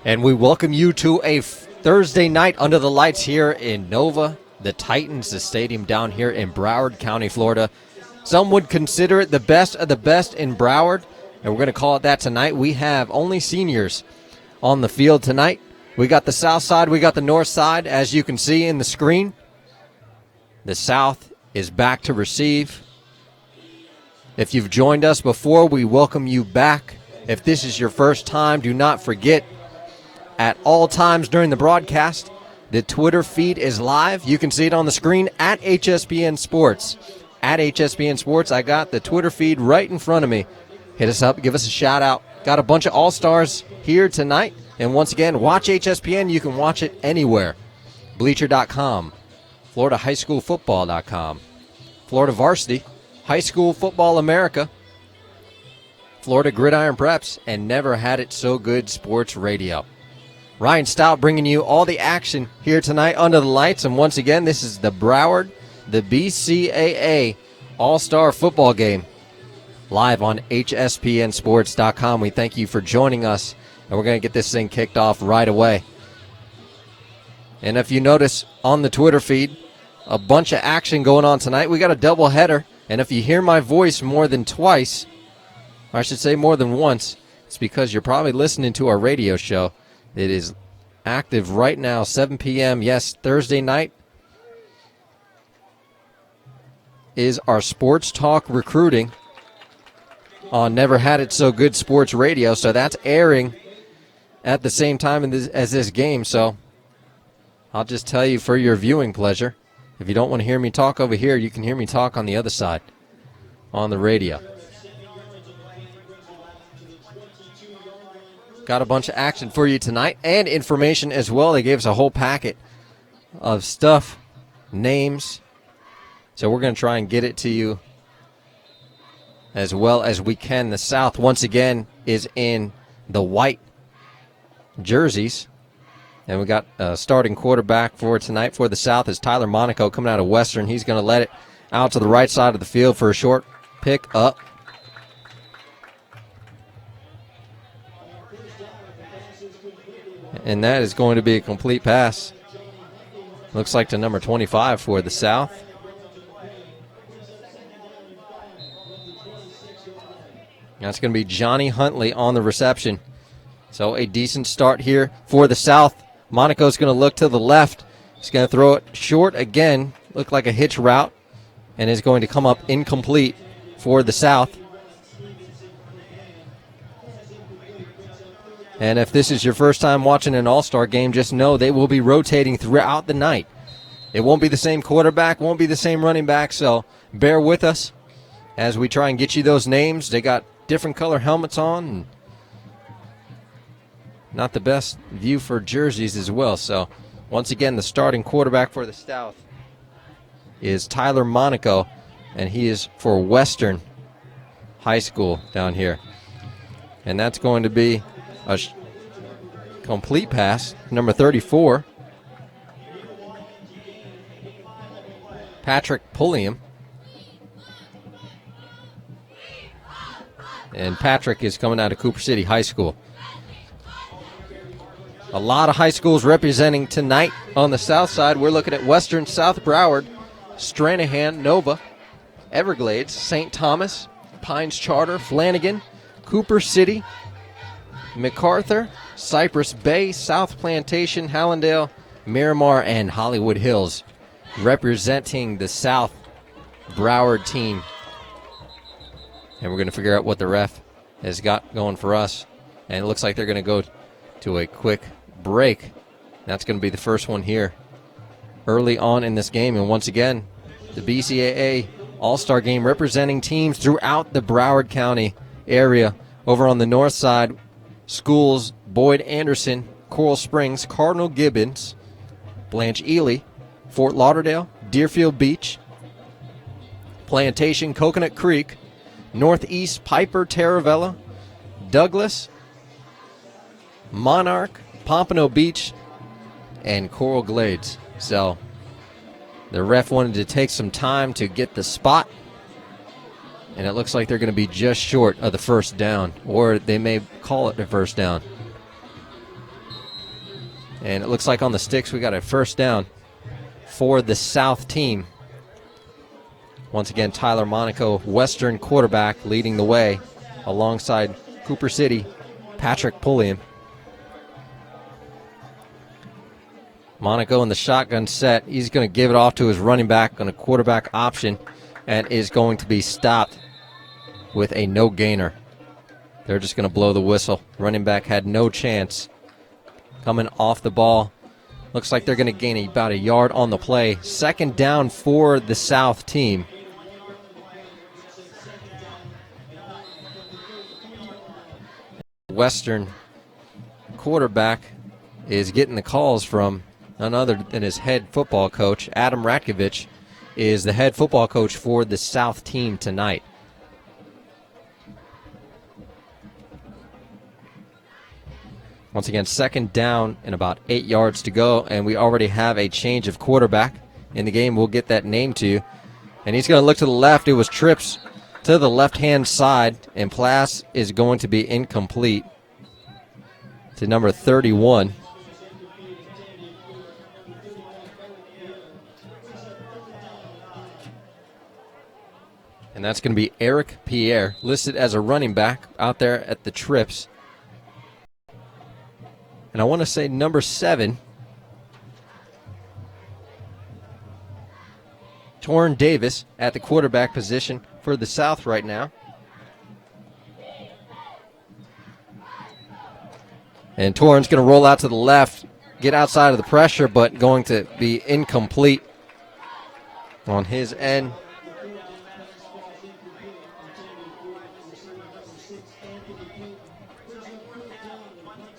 And we welcome you to a Thursday night under the lights here in Nova, the Titans, the stadium down here in Broward County, Florida. Some would consider it the best of the best in Broward, and we're going to call it that tonight. We have only seniors on the field tonight. We got the south side, we got the north side, as you can see in the screen. The south is back to receive. If you've joined us before, we welcome you back. If this is your first time, do not forget, at all times during the broadcast, the Twitter feed is live. You can see it on the screen at HSPN Sports. At HSPN Sports, I got the Twitter feed right in front of me. Hit us up, give us a shout out. Got a bunch of all-stars here tonight. And once again, watch HSPN. You can watch it anywhere. Bleacher.com, FloridaHighSchoolFootball.com, Florida Varsity, High School Football America, Florida Gridiron Preps, and Never Had It So Good Sports Radio. Ryan Stout bringing you all the action here tonight under the lights. And once again, this is the Broward, the BCAA All-Star Football Game, live on HSPNSports.com. We thank you for joining us, and we're going to get this thing kicked off right away. And if you notice on the Twitter feed, a bunch of action going on tonight. We got a doubleheader, and if you hear my voice more than twice, or I should say more than once, it's because you're probably listening to our radio show. It is active right now, 7 p.m. Yes, Thursday night is our Sports Talk Recruiting on Never Had It So Good Sports Radio. So that's airing at the same time as this game. So I'll just tell you for your viewing pleasure, if you don't want to hear me talk over here, you can hear me talk on the other side on the radio. Got a bunch of action for you tonight and information as well. They gave us a whole packet of stuff, names. So we're going to try and get it to you as well as we can. The South, once again, is in the white jerseys. And we got a starting quarterback for tonight for the South is Tyler Monaco coming out of Western. He's going to let it out to the right side of the field for a short pick up. And that is going to be a complete pass. Looks like to number 25 for the South. That's going to be Johnny Huntley on the reception. So a decent start here for the South. Monaco's going to look to the left. He's going to throw it short again. Look like a hitch route. And is going to come up incomplete for the South. And if this is your first time watching an all-star game, just know they will be rotating throughout the night. It won't be the same quarterback, won't be the same running back, so bear with us as we try and get you those names. They got different color helmets on, and not the best view for jerseys as well. So once again, the starting quarterback for the South is Tyler Monaco, and he is for Western High School down here. And that's going to be a complete pass, number 34, Patrick Pulliam. And Patrick is coming out of Cooper City High School. A lot of high schools representing tonight on the south side. We're looking at Western, South Broward, Stranahan, Nova, Everglades, St. Thomas, Pines Charter, Flanagan, Cooper City, MacArthur, Cypress Bay, South Plantation, Hallandale, Miramar, and Hollywood Hills representing the South Broward team. And we're going to figure out what the ref has got going for us. And it looks like they're going to go to a quick break. That's going to be the first one here early on in this game. And once again, the BCAA All-Star Game representing teams throughout the Broward County area. Over on the north side, schools Boyd Anderson, Coral Springs, Cardinal Gibbons, Blanche Ely, Fort Lauderdale, Deerfield Beach, Plantation, Coconut Creek, Northeast, Piper, Taravella, Douglas, Monarch, Pompano Beach, and Coral Glades. So the ref wanted to take some time to get the spot, and it looks like they're going to be just short of the first down, or they may call it the first down. And it looks like on the sticks we got a first down for the South team. Once again, Tyler Monaco, Western quarterback, leading the way alongside Cooper City, Patrick Pulliam. Monaco in the shotgun set. He's going to give it off to his running back on a quarterback option and is going to be stopped with a no gainer. They're just going to blow the whistle. Running back had no chance. Coming off the ball. Looks like they're going to gain about a yard on the play. Second down for the South team. Western quarterback is getting the calls from none other than his head football coach. Adam Ratkovich is the head football coach for the South team tonight. Once again, second down and about 8 yards to go, and we already have a change of quarterback in the game. We'll get that name to you. And he's going to look to the left. It was trips to the left-hand side, and pass is going to be incomplete to number 31. And that's going to be Eric Pierre, listed as a running back out there at the trips. And I want to say number 7, Torrin Davis at the quarterback position for the South right now. And Torrin's going to roll out to the left, get outside of the pressure, but going to be incomplete on his end.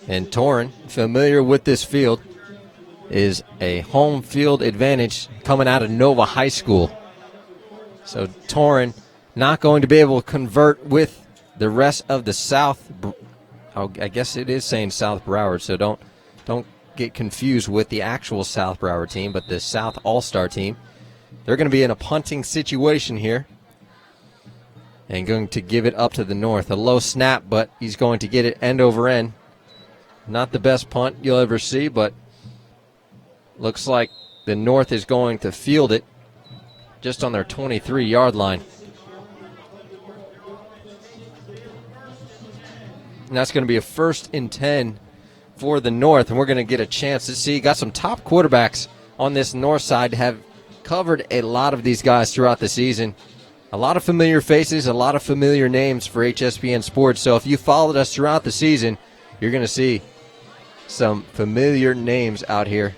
And Torrin, familiar with this field, is a home field advantage coming out of Nova High School. So Torrin not going to be able to convert with the rest of the South. I guess it is saying South Broward, so don't get confused with the actual South Broward team, but the South All-Star team. They're going to be in a punting situation here and going to give it up to the North. A low snap, but he's going to get it end over end. Not the best punt you'll ever see, but looks like the North is going to field it just on their 23-yard line. And that's going to be a 1st and 10 for the North, and we're going to get a chance to see. Got some top quarterbacks on this North side, have covered a lot of these guys throughout the season. A lot of familiar faces, a lot of familiar names for HSPN Sports. So if you followed us throughout the season, you're going to see some familiar names out here.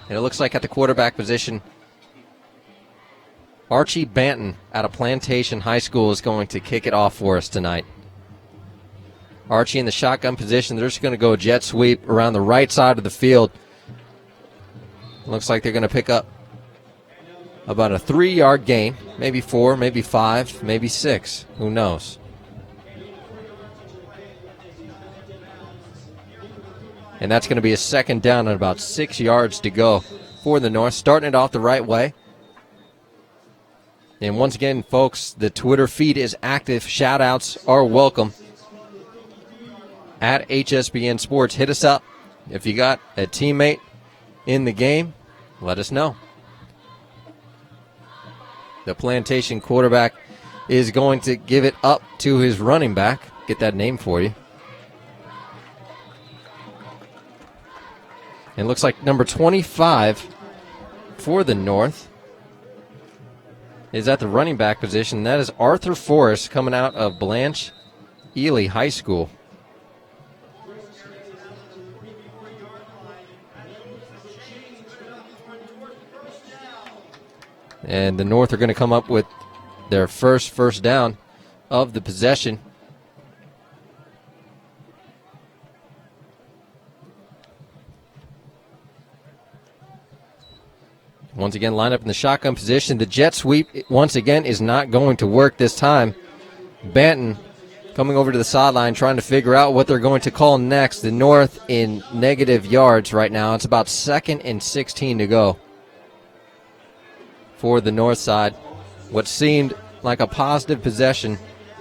And it looks like at the quarterback position, Archie Banton out of Plantation High School is going to kick it off for us tonight. Archie in the shotgun position. They're just going to go jet sweep around the right side of the field. Looks like they're going to pick up about a 3-yard gain, maybe 4, maybe 5, maybe 6. Who knows? And that's going to be a second down and about 6 yards to go for the North. Starting it off the right way. And once again, folks, the Twitter feed is active. Shout-outs are welcome. At HSBN Sports, hit us up. If you got a teammate in the game, let us know. The Plantation quarterback is going to give it up to his running back. Get that name for you. It looks like number 25 for the North is at the running back position. That is Arthur Forrest coming out of Blanche Ely High School. And the North are going to come up with their first down of the possession. Once again, line up in the shotgun position. The jet sweep, once again, is not going to work this time. Banton coming over to the sideline trying to figure out what they're going to call next. The North in negative yards right now. It's about 2nd and 16 to go for the North side. What seemed like a positive possession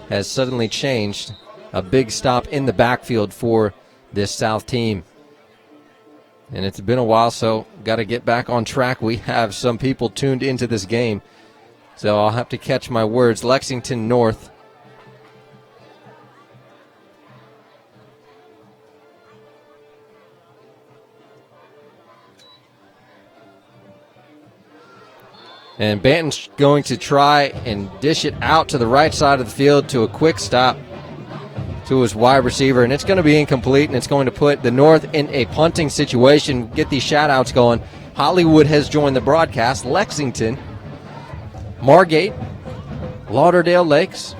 has suddenly changed. A big stop in the backfield for this South team. And it's been a while, so got to get back on track. We have some people tuned into this game, so I'll have to catch my words. Lexington North. And Banton's going to try and dish it out to the right side of the field to a quick stop to his wide receiver, and it's going to be incomplete, and it's going to put the North in a punting situation. Get these shout-outs going. Hollywood has joined the broadcast. Lexington, Margate, Lauderdale Lakes,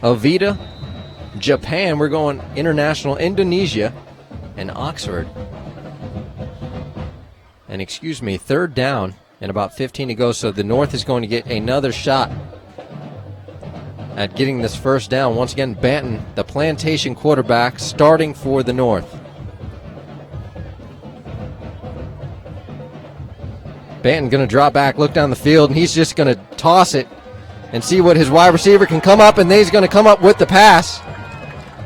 Avita, Japan. We're going international, Indonesia, and Oxford. And excuse me, third down and about 15 to go, so the North is going to get another shot at getting this first down. Once again, Banton, the Plantation quarterback, starting for the North. Banton going to drop back, look down the field, and he's just going to toss it and see what his wide receiver can come up, and he's going to come up with the pass.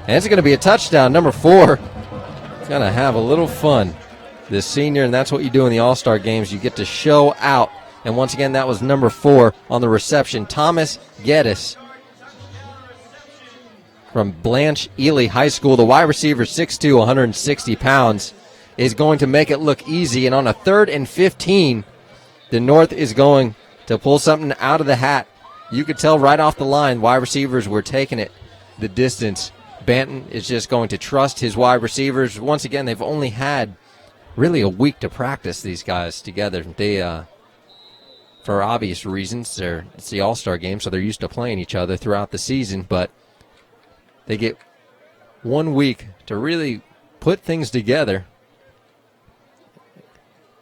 And it's going to be a touchdown. Number 4 is going to have a little fun, this senior, and that's what you do in the All-Star games. You get to show out. And once again, that was number 4 on the reception, Thomas Geddes from Blanche Ely High School. The wide receiver, 6'2", 160 pounds, is going to make it look easy. And on a 3rd and 15, the North is going to pull something out of the hat. You could tell right off the line, wide receivers were taking it the distance. Banton is just going to trust his wide receivers. Once again, they've only had really a week to practice, these guys together. They, for obvious reasons, it's the All-Star game, so they're used to playing each other throughout the season, but they get 1 week to really put things together,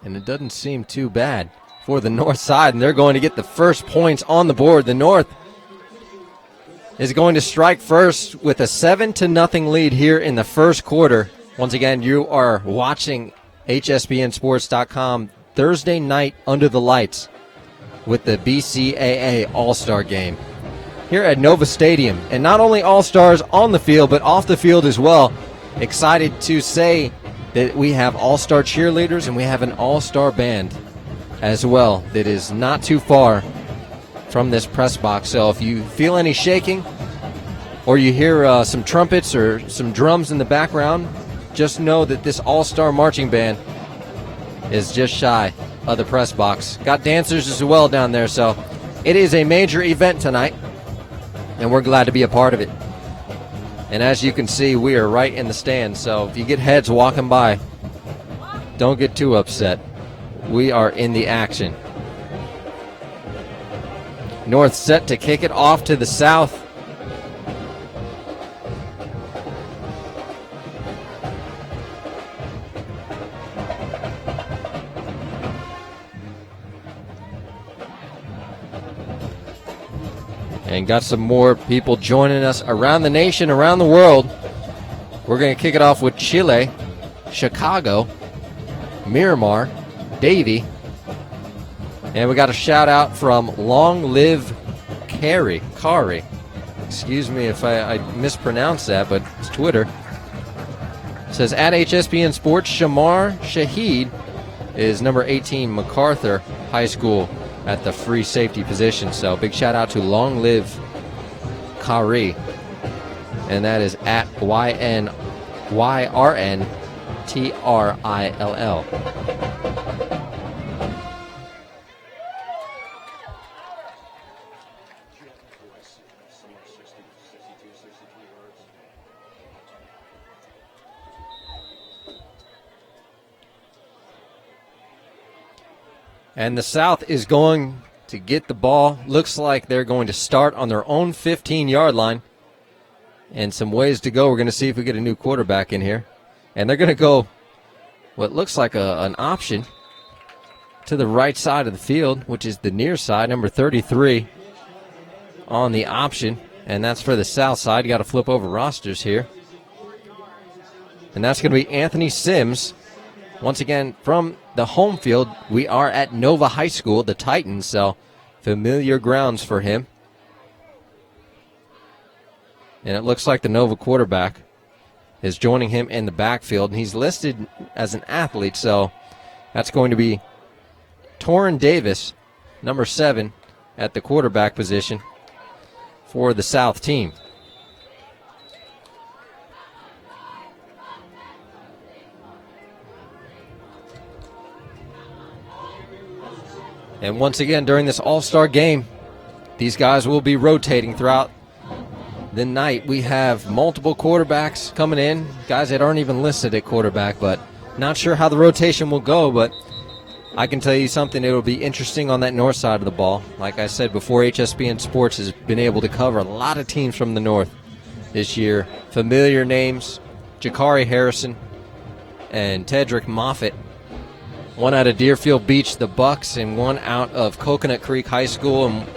and it doesn't seem too bad for the North side, and they're going to get the first points on the board. The North is going to strike first with a 7-0 lead here in the first quarter. Once again, you are watching HSBNSports.com Thursday night under the lights with the BCAA All-Star Game here at Nova Stadium. And not only All-Stars on the field, but off the field as well. Excited to say that we have All-Star cheerleaders and we have an All-Star band as well that is not too far from this press box. So if you feel any shaking or you hear some trumpets or some drums in the background, just know that this All-Star marching band is just shy of the press box. Got dancers as well down there, so it is a major event tonight, and we're glad to be a part of it. And as you can see, we are right in the stands, so if you get heads walking by, don't get too upset. We are in the action. North set to kick it off to the south. And got some more people joining us around the nation, around the world. We're going to kick it off with Chile, Chicago, Miramar, Davie. And we got a shout out from Long Live Kari. Excuse me if I mispronounce that, but it's Twitter. It says, at HSBN Sports, Shamar Shahid is number 18, MacArthur High School, at the free safety position. So big shout out to Long Live Kari. And that is at YNYRNTRILL. And the South is going to get the ball. Looks like they're going to start on their own 15-yard line. And some ways to go. We're going to see if we get a new quarterback in here. And they're going to go what looks like an option to the right side of the field, which is the near side, number 33 on the option. And that's for the South side. You got to flip over rosters here. And that's going to be Anthony Sims. Once again, from the home field, we are at Nova High School, the Titans, so familiar grounds for him. And it looks like the Nova quarterback is joining him in the backfield, and he's listed as an athlete, so that's going to be Torrin Davis, number 7, at the quarterback position for the South team. And once again, during this all-star game, these guys will be rotating throughout the night. We have multiple quarterbacks coming in, guys that aren't even listed at quarterback, but not sure how the rotation will go, but I can tell you something, it will be interesting on that north side of the ball. Like I said before, HSBN Sports has been able to cover a lot of teams from the north this year. Familiar names, Jakari Harrison and Tedrick Moffitt. One out of Deerfield Beach, the Bucks, and one out of Coconut Creek High School. And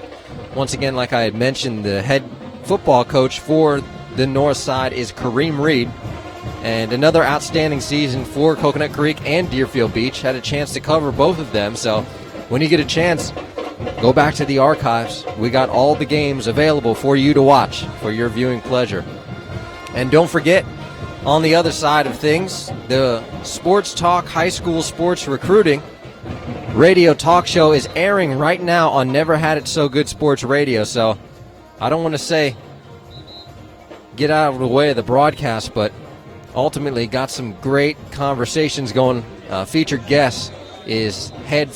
once again, like I had mentioned, the head football coach for the north side is Kareem Reed. And another outstanding season for Coconut Creek and Deerfield Beach. Had a chance to cover both of them. So when you get a chance, go back to the archives. We got all the games available for you to watch for your viewing pleasure. And don't forget, on the other side of things, the Sports Talk High School Sports Recruiting radio talk show is airing right now on Never Had It So Good Sports Radio. So I don't want to say get out of the way of the broadcast, but ultimately got some great conversations going. Featured guest is head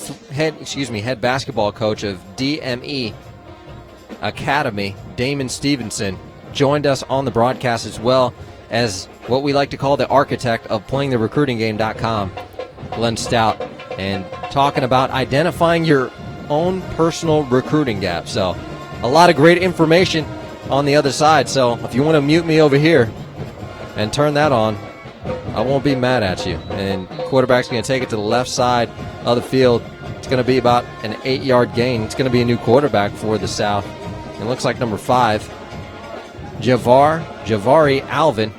basketball coach of DME Academy, Damon Stevenson, joined us on the broadcast, as well as what we like to call the architect of playingtherecruitinggame.com, Glenn Stout, and talking about identifying your own personal recruiting gap. So a lot of great information on the other side. So if you want to mute me over here and turn that on, I won't be mad at you. And quarterback's going to take it to the left side of the field. It's going to be about an 8-yard gain. It's going to be a new quarterback for the South. It looks like number 5, Javari Alvin.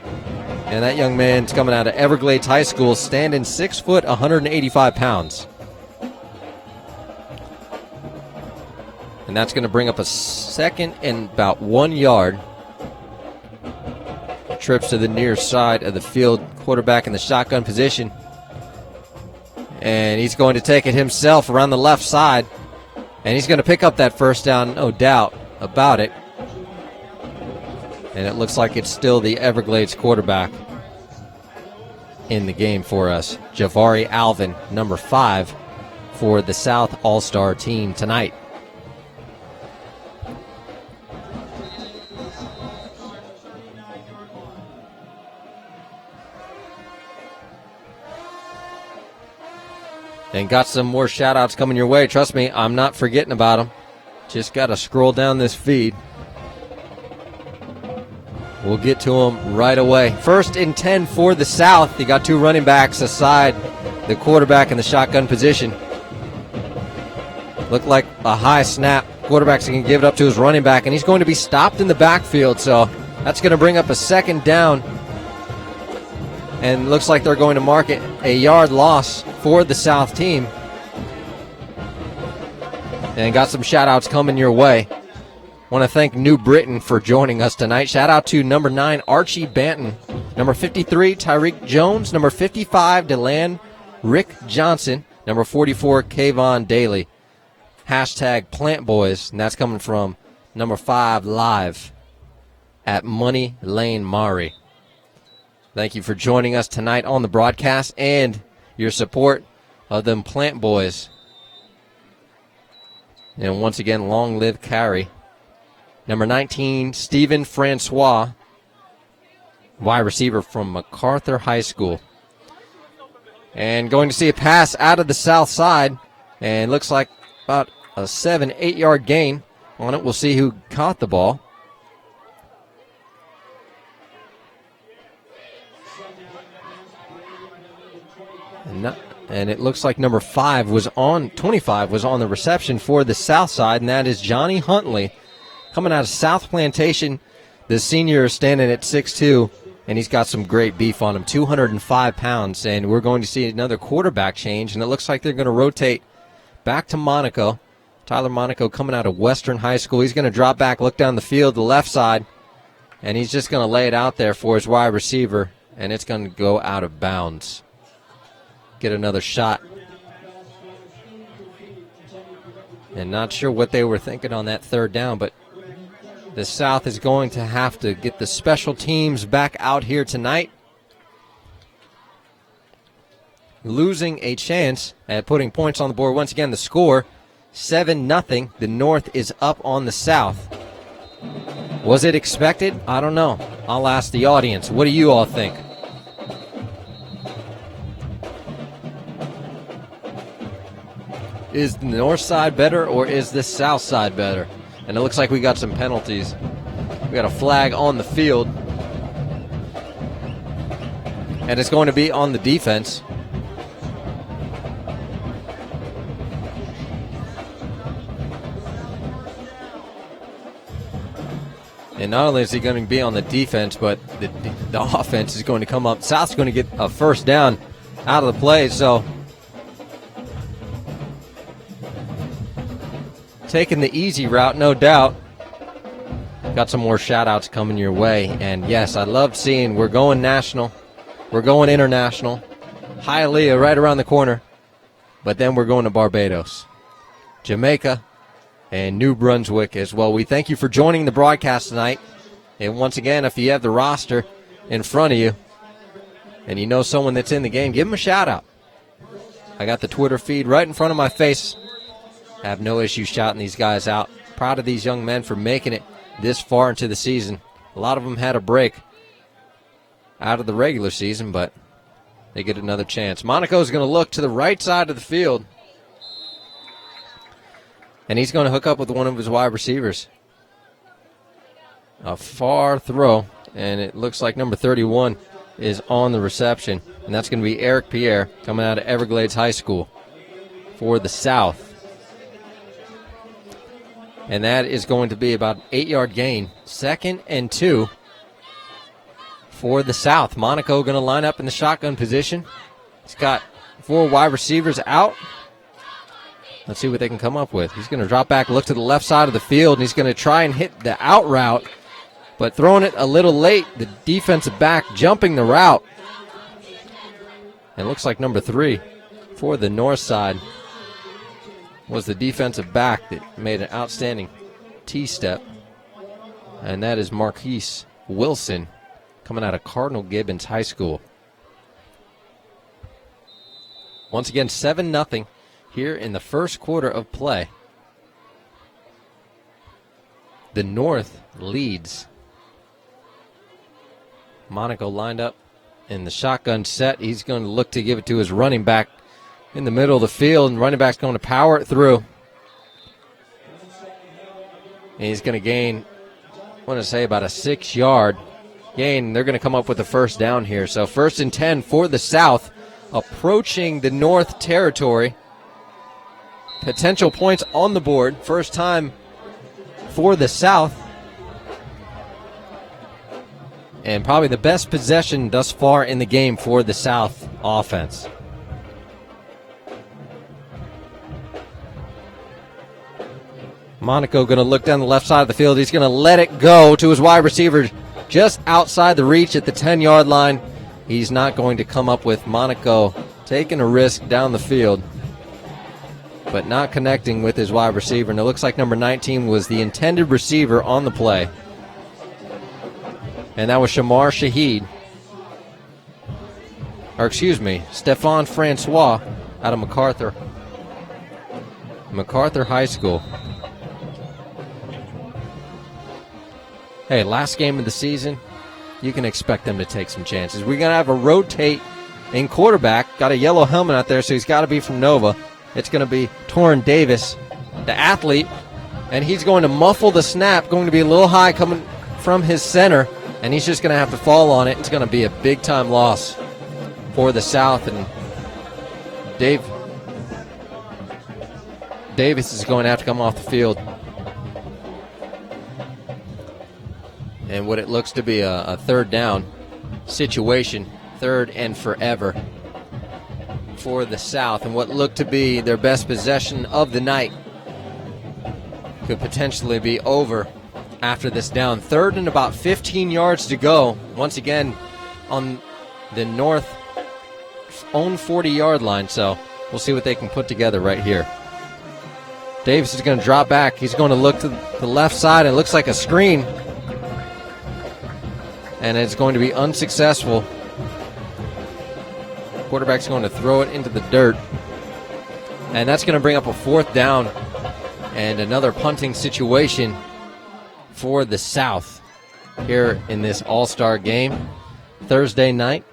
And that young man's coming out of Everglades High School, standing 6 foot, 185 pounds. And that's going to bring up a second and about 1 yard. Trips to the near side of the field, quarterback in the shotgun position. And he's going to take it himself around the left side. And he's going to pick up that first down, no doubt about it. And it looks like it's still the Everglades quarterback in the game for us. Javari Alvin, number 5 for the South All-Star team tonight. And got some more shout-outs coming your way. Trust me, I'm not forgetting about them. Just got to scroll down this feed. We'll get to them right away. 1st and 10 for the South. You got 2 running backs aside the quarterback in the shotgun position. Looked like a high snap. Quarterback's going to give it up to his running back, and he's going to be stopped in the backfield. So that's going to bring up a 2nd down. And looks like they're going to mark it a yard loss for the South team. And got some shout-outs coming your way. Want to thank New Britain for joining us tonight. Shout out to number 9, Archie Banton. Number 53, Tyreek Jones. Number 55, DeLand Rick Johnson. Number 44, Kayvon Daly. Hashtag Plant Boys. And that's coming from number 5 live at Money Lane Mari. Thank you for joining us tonight on the broadcast and your support of them Plant Boys. And once again, long live Carey. Number 19, Stephen Francois, wide receiver from MacArthur High School. And going to see a pass out of the south side, and looks like about a 7-8 yard gain on it. We'll see who caught the ball. And it looks like number 25 was on the reception for the south side, and that is Johnny Huntley. Coming out of South Plantation, the senior is standing at 6'2", and he's got some great beef on him, 205 pounds. And we're going to see another quarterback change, and it looks like they're going to rotate back to Monaco. Tyler Monaco coming out of Western High School. He's going to drop back, look down the field, the left side, and he's just going to lay it out there for his wide receiver, and it's going to go out of bounds. Get another shot. And not sure what they were thinking on that third down, but the South is going to have to get the special teams back out here tonight. Losing a chance at putting points on the board. Once again, the score, 7-0. The North is up on the South. Was it expected? I don't know. I'll ask the audience. What do you all think? Is the north side better or is the south side better? And it looks like we got some penalties. We got a flag on the field. And it's going to be on the defense. And not only is he going to be on the defense, but the offense is going to come up. South's going to get a first down out of the play, so taking the easy route, no doubt. Got some more shout-outs coming your way. And, yes, I love seeing we're going national. We're going international. Hialeah right around the corner. But then we're going to Barbados, Jamaica, and New Brunswick as well. We thank you for joining the broadcast tonight. And once again, if you have the roster in front of you and you know someone that's in the game, give them a shout-out. I got the Twitter feed right in front of my face. Have no issue shouting these guys out. Proud of these young men for making it this far into the season. A lot of them had a break out of the regular season, but they get another chance. Monaco's going to look to the right side of the field, and he's going to hook up with one of his wide receivers. A far throw, and it looks like number 31 is on the reception, and that's going to be Eric Pierre coming out of Everglades High School for the South. And that is going to be about an 8-yard gain. 2nd and 2 for the South. Monaco going to line up in the shotgun position. He's got 4 wide receivers out. Let's see what they can come up with. He's going to drop back, look to the left side of the field, and he's going to try and hit the out route, but throwing it a little late. The defensive back jumping the route. And it looks like number 3 for the north side was the defensive back that made an outstanding T-step. And that is Marquise Wilson coming out of Cardinal Gibbons High School. Once again, 7-0 here in the first quarter of play. The North leads. Monaco lined up in the shotgun set. He's going to look to give it to his running back in the middle of the field, and running back's going to power it through. And he's going to gain, I want to say, about a 6-yard gain. They're going to come up with a first down here. So 1st and 10 for the South, approaching the North territory. Potential points on the board. First time for the South. And probably the best possession thus far in the game for the South offense. Monaco going to look down the left side of the field. He's going to let it go to his wide receiver just outside the reach at the 10-yard line. He's not going to come up with. Monaco taking a risk down the field, but not connecting with his wide receiver. And it looks like number 19 was the intended receiver on the play. And that was Shamar Shaheed. Or excuse me, Stephon Francois out of MacArthur High School. Hey, last game of the season, you can expect them to take some chances. We're going to have a rotate in quarterback. Got a yellow helmet out there, so he's got to be from Nova. It's going to be Torrin Davis, the athlete, and he's going to muffle the snap, going to be a little high coming from his center, and he's just going to have to fall on it. It's going to be a big-time loss for the South, and Davis is going to have to come off the field. And what it looks to be a third down situation, 3rd and forever for the South. And what looked to be their best possession of the night could potentially be over after this down. 3rd and about 15 yards to go. Once again, on the North own 40-yard line, so we'll see what they can put together right here. Davis is going to drop back. He's going to look to the left side. It looks like a screen, and it's going to be unsuccessful. Quarterback's going to throw it into the dirt, and that's going to bring up a 4th down and another punting situation for the South here in this All-Star game Thursday night.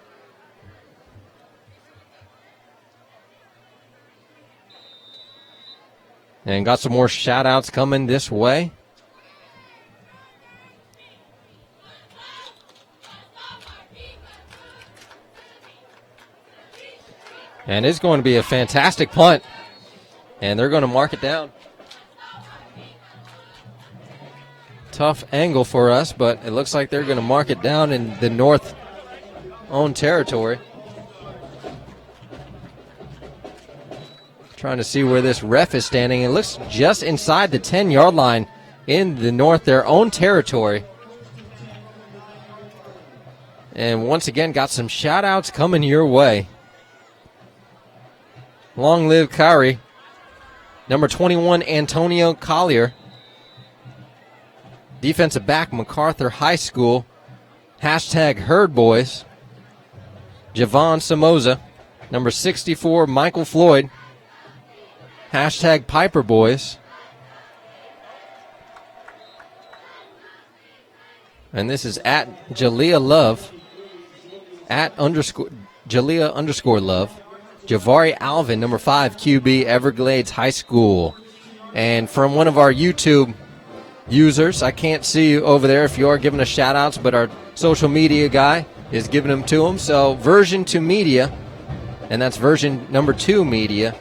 And got some more shout-outs coming this way. And it's going to be a fantastic punt. And they're going to mark it down. Tough angle for us, but it looks like they're going to mark it down in the North own territory. Trying to see where this ref is standing. It looks just inside the 10-yard line in the North, their own territory. And once again, got some shout-outs coming your way. Long live Kyrie. Number 21, Antonio Collier. Defensive back, MacArthur High School. Hashtag Herd Boys. Javon Somoza. Number 64, Michael Floyd. Hashtag Piper Boys. And this is at Jalea Love. At Jalea _ Love. Javari Alvin, number 5, QB, Everglades High School. And from one of our YouTube users, I can't see you over there if you are giving us shout-outs, but our social media guy is giving them to him. So version 2 media, and that's version number 2 media,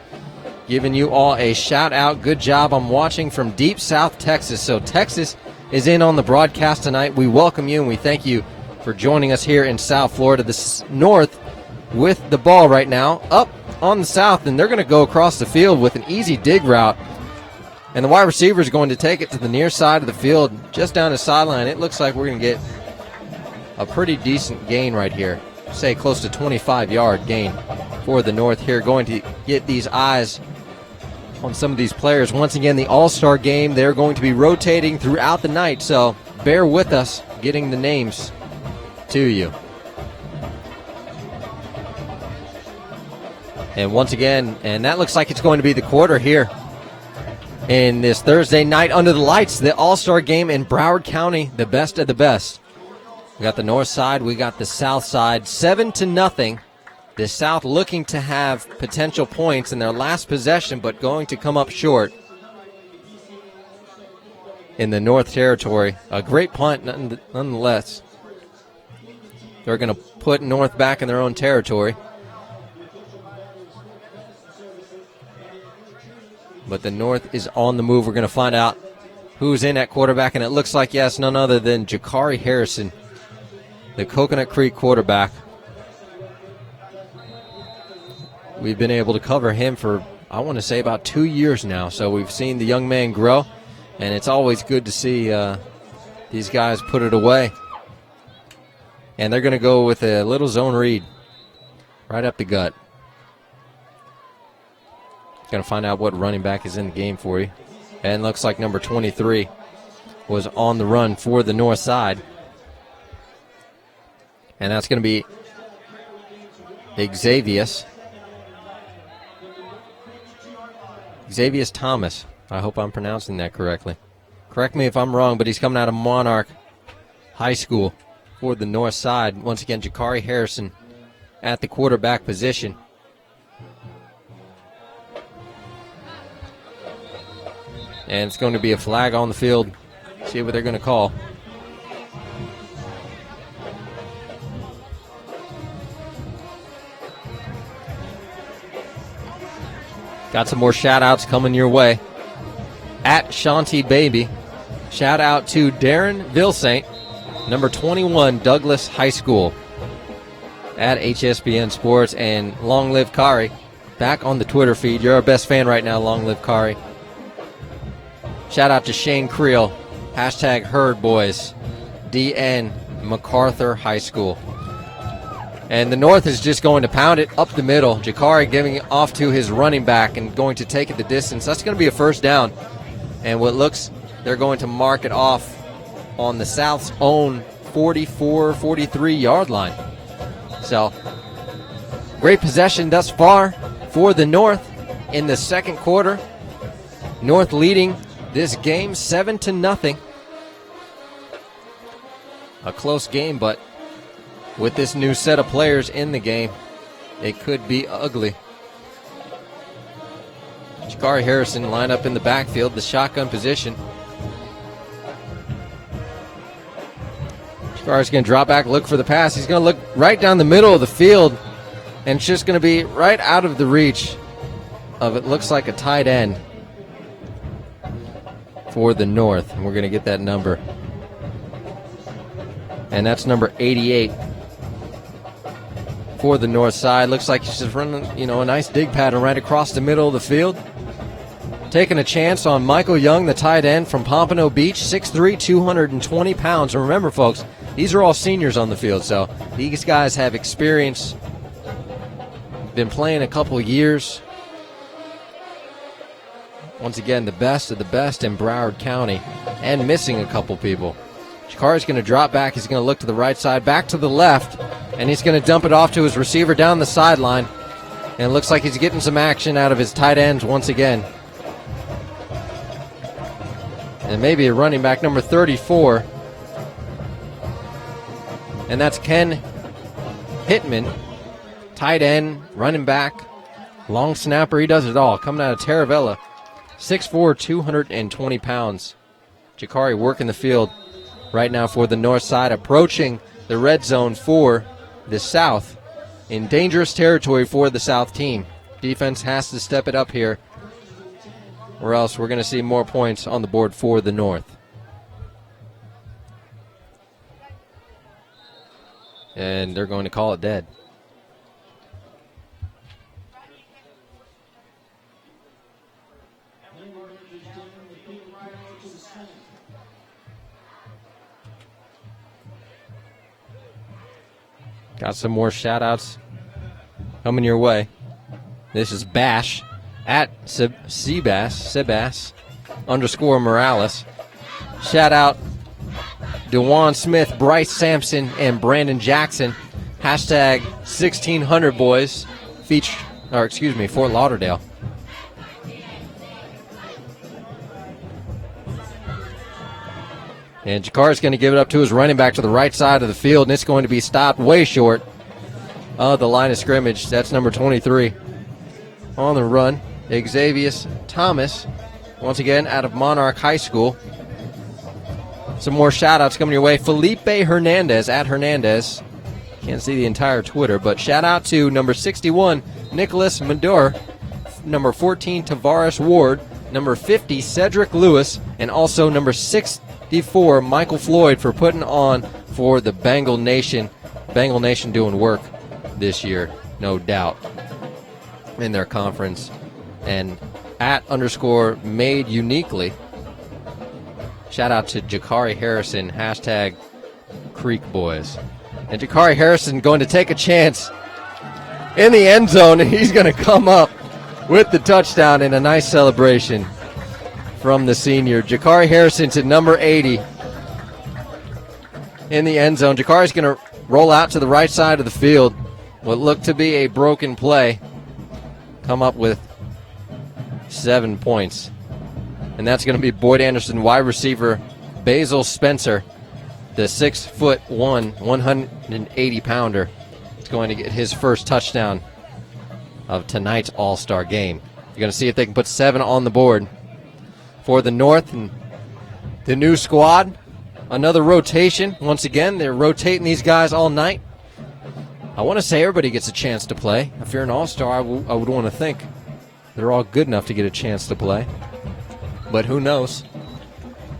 giving you all a shout-out. Good job. I'm watching from deep South Texas. So Texas is in on the broadcast tonight. We welcome you, and we thank you for joining us here in South Florida. The North with the ball right now up on the South, and they're going to go across the field with an easy dig route. And the wide receiver is going to take it to the near side of the field, just down the sideline. It looks like we're going to get a pretty decent gain right here. Say close to 25-yard gain for the North here. Going to get these eyes on some of these players. Once again, the All-Star game, they're going to be rotating throughout the night, so bear with us getting the names to you. And once again, and that looks like it's going to be the quarter here in this Thursday night under the lights, the All-Star game in Broward County, the best of the best. We got the north side, we got the south side, 7-0. The South looking to have potential points in their last possession, but going to come up short in the North territory. A great punt nonetheless. They're going to put North back in their own territory. But the North is on the move. We're going to find out who's in at quarterback, and it looks like, yes, none other than Jakari Harrison, the Coconut Creek quarterback. We've been able to cover him for, I want to say, about 2 years now. So we've seen the young man grow, and it's always good to see these guys put it away. And they're going to go with a little zone read right up the gut. Going to find out what running back is in the game for you. And looks like number 23 was on the run for the north side. And that's going to be Xavius Thomas. I hope I'm pronouncing that correctly. Correct me if I'm wrong, but he's coming out of Monarch High School for the north side. Once again, Jakari Harrison at the quarterback position. And it's going to be a flag on the field. See what they're going to call. Got some more shout-outs coming your way. At Shanti Baby, shout-out to Darren Vilsaint, number 21, Douglas High School. At HSBN Sports, and Long Live Kari, back on the Twitter feed. You're our best fan right now, Long Live Kari. Shout-out to Shane Creel, hashtag Herd Boys, DN MacArthur High School. And the North is just going to pound it up the middle. Jakari giving it off to his running back and going to take it the distance. That's going to be a first down. And what looks, they're going to mark it off on the South's own 44, 43-yard line. So, great possession thus far for the North in the second quarter. North leading this game 7-0. A close game, but with this new set of players in the game, it could be ugly. Jakari Harrison lined up in the backfield, the shotgun position. Jakari's going to drop back, look for the pass. He's going to look right down the middle of the field, and it's just going to be right out of the reach of, it looks like, a tight end for the North. And we're going to get that number. And that's number 88 for the North side. Looks like he's just running, a nice dig pattern right across the middle of the field. Taking a chance on Michael Young, the tight end from Pompano Beach, 6'3", 220 pounds. And remember, folks, these are all seniors on the field, so these guys have experience, been playing a couple of years. Once again, the best of the best in Broward County, and missing a couple people. Jakari's going to drop back. He's going to look to the right side, back to the left, and he's going to dump it off to his receiver down the sideline. And it looks like he's getting some action out of his tight ends once again. And maybe a running back, number 34. And that's Ken Pittman, tight end, running back, long snapper. He does it all. Coming out of Taravella, 6'4", 220 pounds. Jakari working the field right now for the North side, approaching the red zone for the South. In dangerous territory for the South team. Defense has to step it up here, or else we're going to see more points on the board for the North. And they're going to call it dead. Got some more shout-outs coming your way. This is Bash at Sebas _ Morales. Shout-out DeJuan Smith, Bryce Sampson, and Brandon Jackson. Hashtag 1600 boys. Fort Lauderdale. And Jakari's going to give it up to his running back to the right side of the field, and it's going to be stopped way short of the line of scrimmage. That's number 23 on the run, Xavier Thomas, once again out of Monarch High School. Some more shout-outs coming your way. Felipe Hernandez, at Hernandez. Can't see the entire Twitter, but shout-out to number 61, Nicholas Madur, number 14, Tavares Ward, number 50, Cedric Lewis, and also number 64, Michael Floyd, for putting on for the Bengal Nation. Bengal Nation doing work this year, no doubt, in their conference. And at _ made uniquely. Shout out to Jakari Harrison, hashtag Creek Boys. And Jakari Harrison going to take a chance in the end zone, and he's going to come up with the touchdown in a nice celebration from the senior. Jakari Harrison to number 80 in the end zone. Jakari's going to roll out to the right side of the field. What looked to be a broken play, come up with 7 points. And that's going to be Boyd Anderson, wide receiver Basil Spencer, the 6'1", 180-pounder. Is going to get his first touchdown of tonight's All-Star game. You're going to see if they can put 7 on the board for the North. And the new squad, another rotation. Once again, they're rotating these guys all night. I want to say everybody gets a chance to play. If you're an All-Star, I would want to think they're all good enough to get a chance to play. But who knows?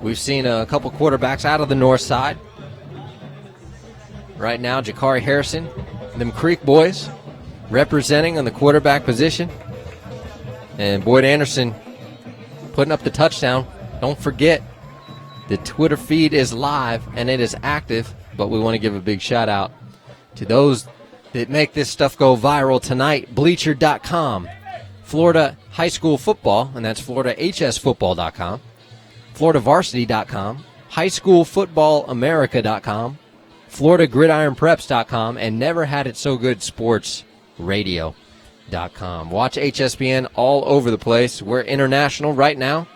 We've seen a couple quarterbacks out of the North side. Right now, Jakari Harrison, them Creek boys, representing on the quarterback position. And Boyd Anderson putting up the touchdown. Don't forget, the Twitter feed is live and it is active, but we want to give a big shout out to those that make this stuff go viral tonight. Bleacher.com, Florida High School Football, and that's FloridaHSFootball.com, FloridaVarsity.com, HighSchoolFootballAmerica.com, FloridaGridironPreps.com, and Never Had It So Good Sports Radio.com. Watch HSPN all over the place. We're international right now.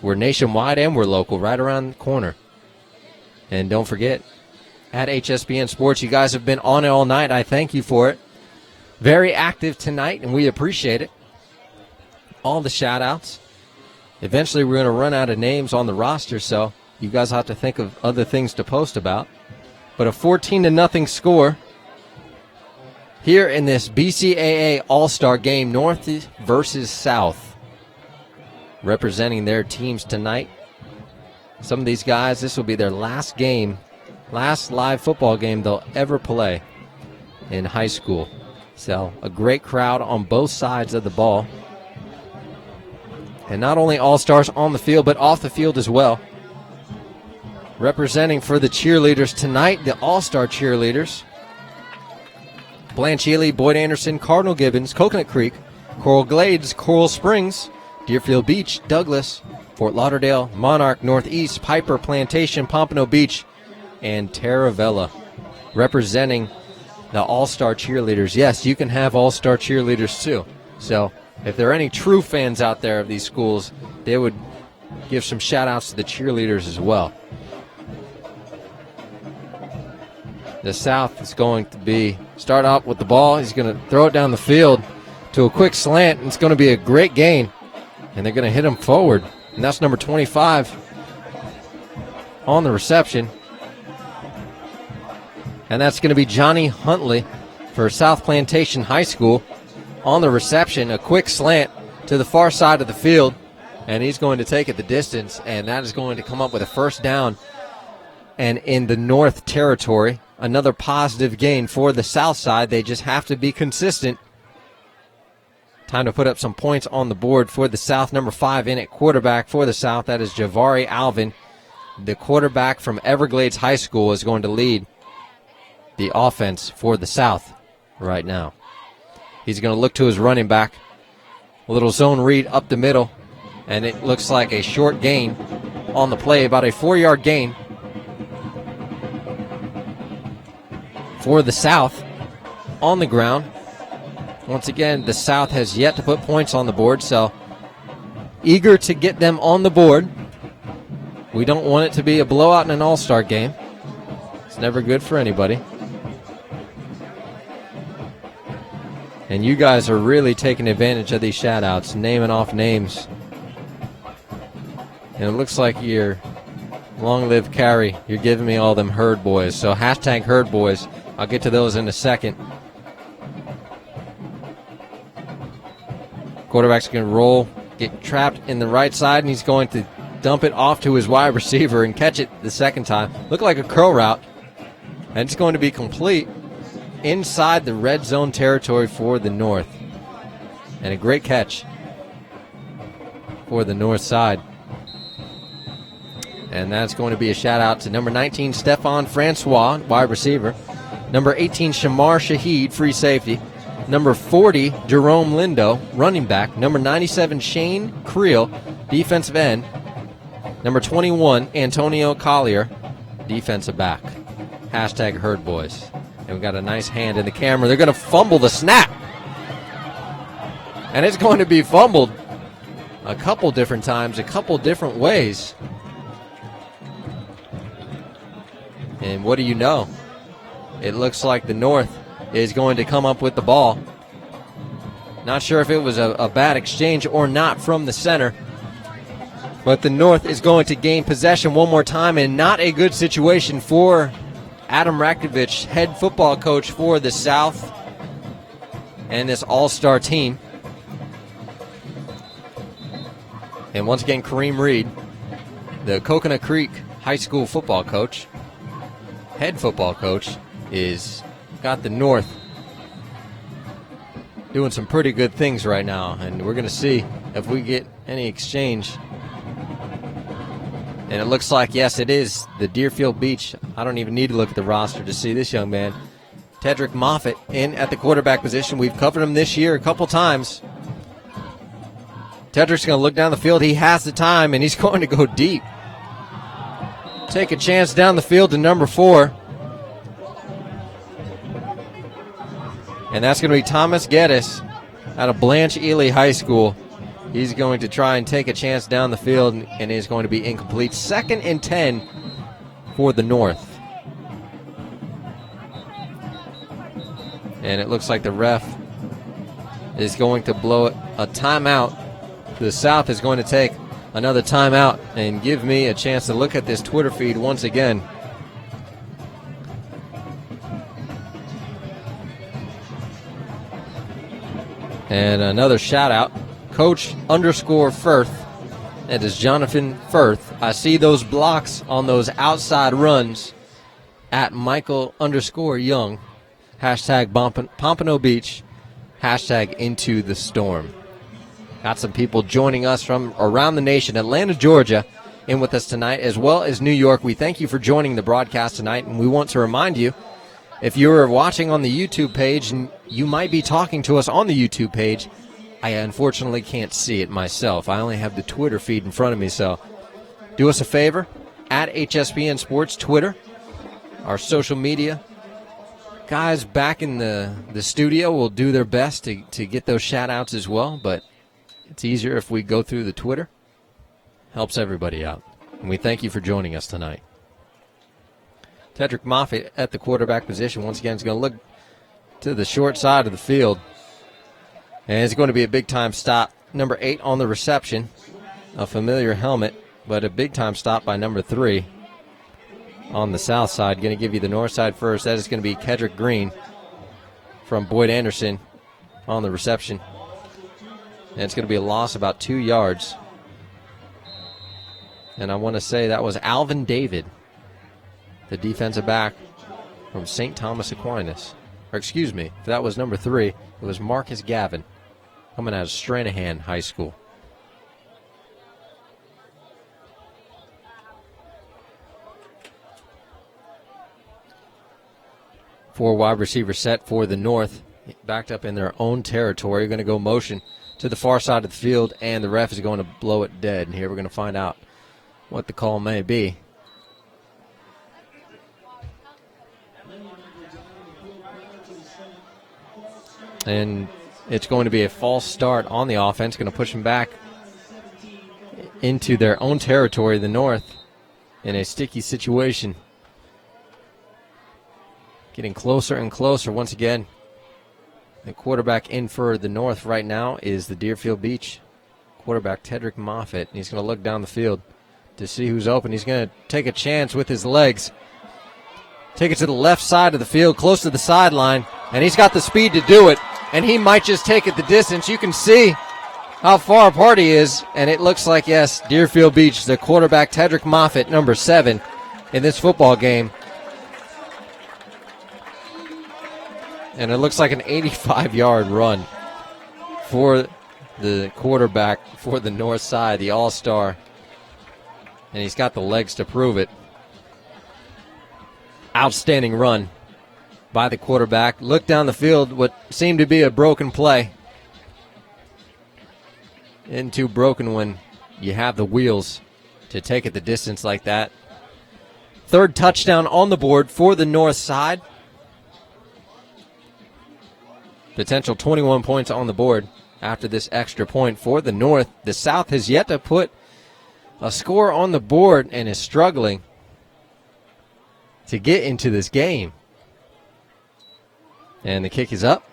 We're nationwide and we're local, right around the corner. And don't forget, at HSPN Sports, you guys have been on it all night. I thank you for it. Very active tonight, and we appreciate it. All the shout-outs. Eventually, we're going to run out of names on the roster, so you guys have to think of other things to post about. But a 14-0 score here in this BCAA All-Star Game, North versus South, representing their teams tonight. Some of these guys, this will be their last game, last live football game they'll ever play in high school. So a great crowd on both sides of the ball. And not only all-stars on the field, but off the field as well. Representing for the cheerleaders tonight, the all-star cheerleaders. Blanche Ely, Boyd Anderson, Cardinal Gibbons, Coconut Creek, Coral Glades, Coral Springs, Deerfield Beach, Douglas, Fort Lauderdale, Monarch, Northeast, Piper, Plantation, Pompano Beach, and Taravella, representing the all-star cheerleaders. Yes, you can have all-star cheerleaders too. So if there are any true fans out there of these schools, they would give some shout-outs to the cheerleaders as well. The South is going to start out with the ball. He's going to throw it down the field to a quick slant. It's going to be a great gain, and they're going to hit him forward. And that's number 25 on the reception. And that's going to be Johnny Huntley for South Plantation High School on the reception. A quick slant to the far side of the field, and he's going to take it the distance, and that is going to come up with a first down. And in the North territory, another positive gain for the South side. They just have to be consistent. Time to put up some points on the board for the South. Number 5 in at quarterback for the South. That is Javari Alvin. The quarterback from Everglades High School is going to lead the offense for the South right now. He's going to look to his running back. A little zone read up the middle, and it looks like a short gain on the play, about a 4-yard gain for the South on the ground. Once again, the South has yet to put points on the board, so eager to get them on the board. We don't want it to be a blowout in an all-star game. It's never good for anybody. And you guys are really taking advantage of these shout-outs, naming off names. And it looks like you're long live Carrie. You're giving me all them herd boys. So hashtag herd boys. I'll get to those in a second. Quarterback's going to roll, get trapped in the right side, and he's going to dump it off to his wide receiver and catch it the second time. Looked like a curl route, and it's going to be complete inside the red zone territory for the North. And a great catch for the North side. And that's going to be a shout out to number 19, Stephon Francois, wide receiver. Number 18, Shamar Shaheed, free safety. Number 40, Jerome Lindo, running back. Number 97, Shane Creel, defensive end. Number 21, Antonio Collier, defensive back. Hashtag herd boys. And we got a nice hand in the camera. They're going to fumble the snap. And it's going to be fumbled a couple different times, a couple different ways. And what do you know? It looks like the North is going to come up with the ball. Not sure if it was a bad exchange or not from the center. But the North is going to gain possession one more time, and not a good situation for Adam Rakovich, head football coach for the South and this all-star team. And once again, Kareem Reed, the Coconut Creek High School football coach, head football coach, is got the North doing some pretty good things right now, and we're going to see if we get any exchange. And it looks like, yes, it is the Deerfield Beach. I don't even need to look at the roster to see this young man. Tedrick Moffitt in at the quarterback position. We've covered him this year a couple times. Tedrick's going to look down the field. He has the time, and he's going to go deep. Take a chance down the field to number 4. And that's going to be Thomas Geddes out of Blanche Ely High School. He's going to try and take a chance down the field, and is going to be incomplete. 2nd and 10 for the North. And it looks like the ref is going to blow a timeout. The South is going to take another timeout and give me a chance to look at this Twitter feed once again. And another shout out, Coach _ Firth. That is Jonathan Firth. I see those blocks on those outside runs at Michael _ Young. Hashtag Pompano Beach. Hashtag Into the Storm. Got some people joining us from around the nation. Atlanta, Georgia, in with us tonight, as well as New York. We thank you for joining the broadcast tonight, and we want to remind you, if you're watching on the YouTube page, and you might be talking to us on the YouTube page, I unfortunately can't see it myself. I only have the Twitter feed in front of me, so do us a favor, at HSPN Sports Twitter, our social media. Guys back in the studio will do their best to get those shout-outs as well, but it's easier if we go through the Twitter. Helps everybody out. And we thank you for joining us tonight. Tedrick Moffitt at the quarterback position. Once again, is going to look to the short side of the field. And it's going to be a big-time stop. Number 8 on the reception. A familiar helmet, but a big-time stop by number 3 on the south side. Going to give you the north side first. That is going to be Kedrick Green from Boyd Anderson on the reception. And it's going to be a loss about 2 yards. And I want to say that was Alvin David, the defensive back from St. Thomas Aquinas. Or excuse me, if that was number 3, it was Marcus Gavin coming out of Stranahan High School. Four wide receiver set for the North, backed up in their own territory. Going to go motion to the far side of the field, and the ref is going to blow it dead. And here we're going to find out what the call may be. And it's going to be a false start on the offense, going to push them back into their own territory, the North, in a sticky situation. Getting closer and closer once again. The quarterback in for the North right now is the Deerfield Beach quarterback, Tedrick Moffitt. He's going to look down the field to see who's open. He's going to take a chance with his legs. Take it to the left side of the field, close to the sideline, and he's got the speed to do it, and he might just take it the distance. You can see how far apart he is, and it looks like, yes, Deerfield Beach, the quarterback, Tedrick Moffitt, number 7 in this football game. And it looks like an 85-yard run for the quarterback for the north side, the all-star. And he's got the legs to prove it. Outstanding run by the quarterback. Look down the field, what seemed to be a broken play. Into broken when you have the wheels to take it the distance like that. Third touchdown on the board for the north side. Potential 21 points on the board after this extra point for the North. The South has yet to put a score on the board and is struggling to get into this game. And the kick is up.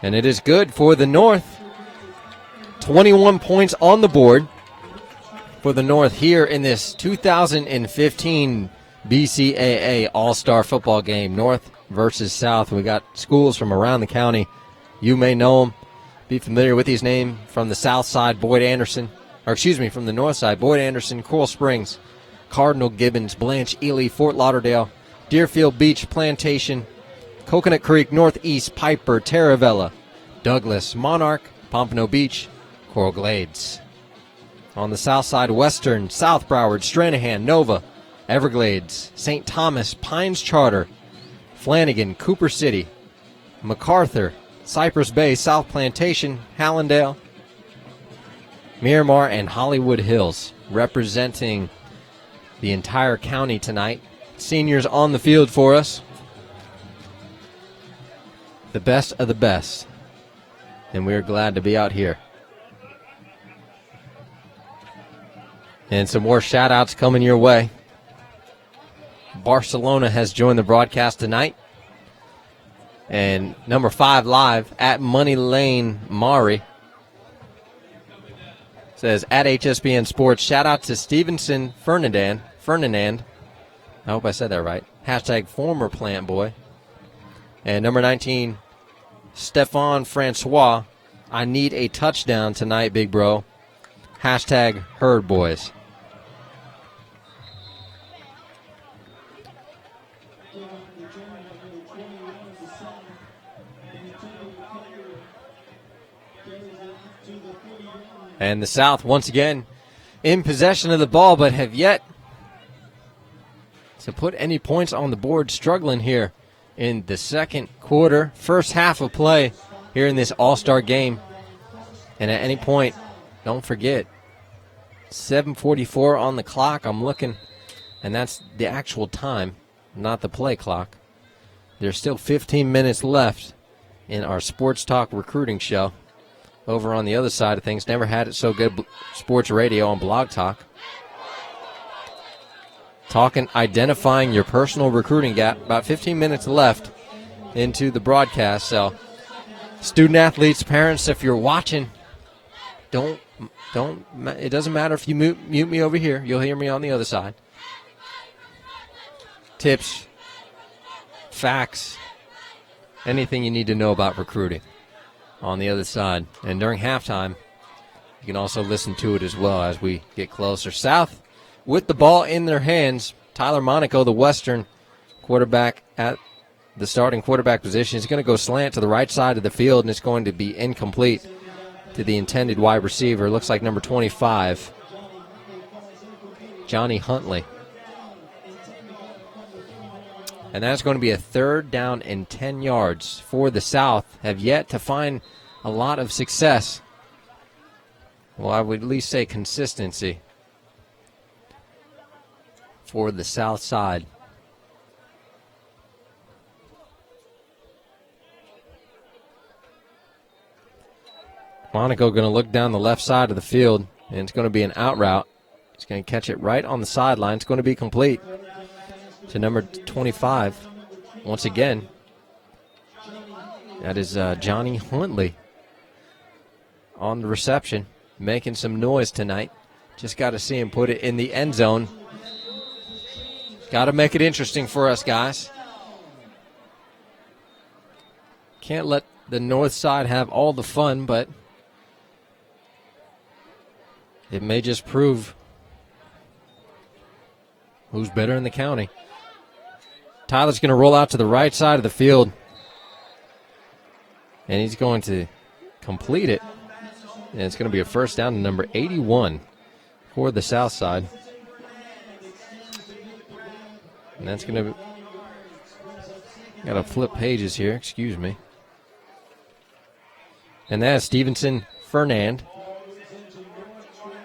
And it is good for the North. 21 points on the board for the North here in this 2015 BCAA All-Star Football game. North versus South. We got schools from around the county. You may know them, be familiar with his name. From the south side, Boyd Anderson. Or excuse me, from the north side, Boyd Anderson, Coral Springs, Cardinal Gibbons, Blanche Ely, Fort Lauderdale, Deerfield Beach, Plantation, Coconut Creek, Northeast, Piper, Taravella, Douglas, Monarch, Pompano Beach, Coral Glades. On the south side, Western, South Broward, Stranahan, Nova, Everglades, St. Thomas, Pines Charter, Flanagan, Cooper City, MacArthur, Cypress Bay, South Plantation, Hallandale, Miramar, and Hollywood Hills representing the entire county tonight. Seniors on the field for us. The best of the best. And we're glad to be out here. And some more shout-outs coming your way. Barcelona has joined the broadcast tonight. And number 5 live at Money Lane Maury says, at HSBN Sports, shout out to Stevenson Ferdinand. I hope I said that right. Hashtag former plant boy. And number 19, Stefan Francois. I need a touchdown tonight, big bro. Hashtag herd boys. And the South, once again, in possession of the ball, but have yet to put any points on the board. Struggling here in the second quarter, first half of play here in this all-star game. And at any point, don't forget, 7:44 on the clock. I'm looking, and that's the actual time, not the play clock. There's still 15 minutes left in our Sports Talk recruiting show. Over on the other side of things, never had it so good, sports radio on Blog Talk. Identifying your personal recruiting gap. About 15 minutes left into the broadcast. So, student athletes, parents, if you're watching, it doesn't matter if you mute me over here. You'll hear me on the other side. Tips, facts, anything you need to know about recruiting on the other side. And during halftime, you can also listen to it as well as we get closer. South with the ball in their hands. Tyler Monaco, the Western quarterback at the starting quarterback position, is going to go slant to the right side of the field, and it's going to be incomplete to the intended wide receiver. Looks like number 25, Johnny Huntley. And that's going to be a 3rd down and 10 yards for the South. Have yet to find a lot of success. Well, I would at least say consistency for the South side. Monaco going to look down the left side of the field, and it's going to be an out route. He's going to catch it right on the sideline. It's going to be complete to number 25. Once again, that is Johnny Huntley on the reception, making some noise tonight. Just got to see him put it in the end zone. Got to make it interesting for us, guys. Can't let the north side have all the fun, but it may just prove who's better in the county. Tyler's going to roll out to the right side of the field, and he's going to complete it. And it's going to be a first down to number 81 for the South side. And that's going to – got to flip pages here, excuse me. And that is Stevenson Fernand,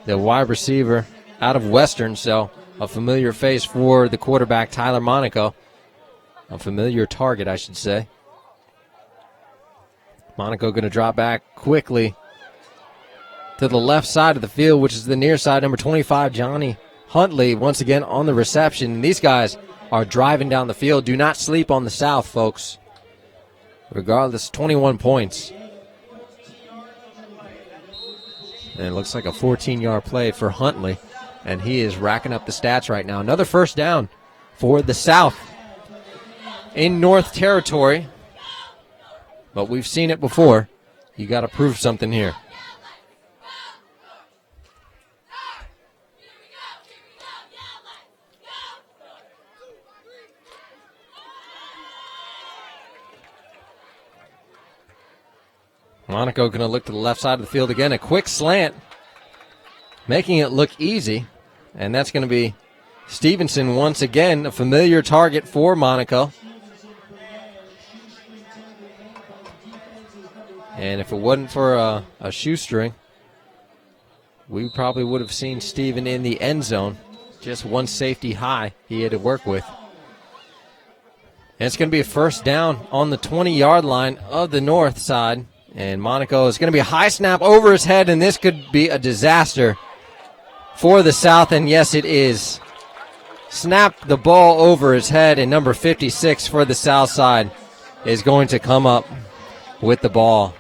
the wide receiver out of Western, so a familiar face for the quarterback, Tyler Monaco. A familiar target, I should say. Monaco going to drop back quickly to the left side of the field, which is the near side. Number 25, Johnny Huntley, once again on the reception. And these guys are driving down the field. Do not sleep on the South, folks. Regardless, 21 points. And it looks like a 14-yard play for Huntley. And he is racking up the stats right now. Another first down for the South in North Territory. But we've seen it before. You got to prove something here. Monaco going to look to the left side of the field again. A quick slant, making it look easy. And that's going to be Stevenson once again, a familiar target for Monaco. And if it wasn't for a shoestring, we probably would have seen Steven in the end zone. Just one safety high he had to work with. And it's going to be a first down on the 20-yard line of the north side. And Monaco is going to be a high snap over his head, and this could be a disaster for the South. And yes, it is. Snapped the ball over his head, and number 56 for the South side is going to come up with the ball.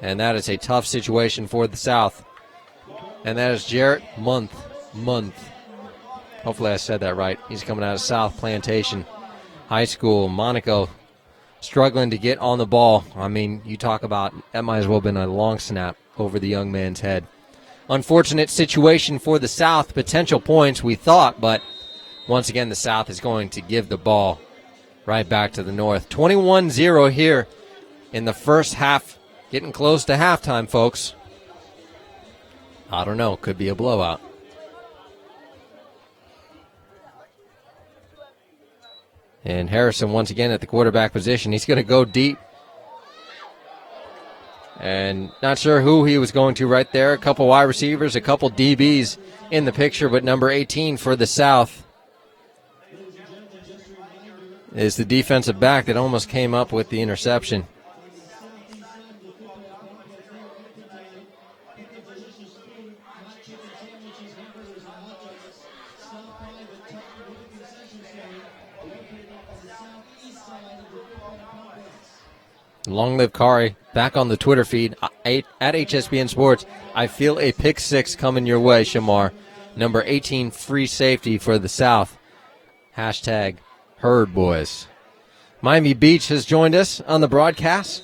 And that is a tough situation for the South. And that is Jarrett Month. Hopefully I said that right. He's coming out of South Plantation High School. Monaco struggling to get on the ball. I mean, you talk about, that might as well have been a long snap over the young man's head. Unfortunate situation for the South. Potential points, we thought, but once again, the South is going to give the ball right back to the North. 21-0 here in the first half. Getting close to halftime, folks. I don't know. Could be a blowout. And Harrison once again at the quarterback position. He's going to go deep. And not sure who he was going to right there. A couple wide receivers, a couple DBs in the picture, but number 18 for the South is the defensive back that almost came up with the interception. Long live Kari. Back on the Twitter feed at HSBN Sports. I feel a pick six coming your way, Shamar. Number 18, free safety for the South. Hashtag Herd Boys. Miami Beach has joined us on the broadcast.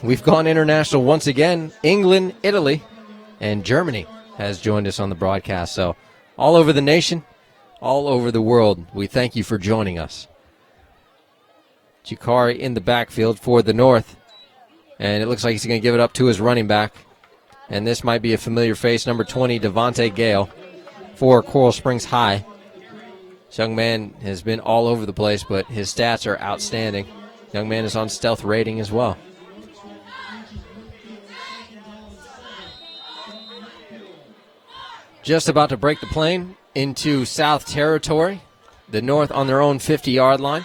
We've gone international once again. England, Italy, and Germany has joined us on the broadcast. So all over the nation, all over the world, we thank you for joining us. Jakari in the backfield for the North. And it looks like he's going to give it up to his running back. And this might be a familiar face, number 20, Devontae Gale for Coral Springs High. This young man has been all over the place, but his stats are outstanding. Young man is on stealth rating as well. Just about to break the plane into South territory. The North on their own 50-yard line.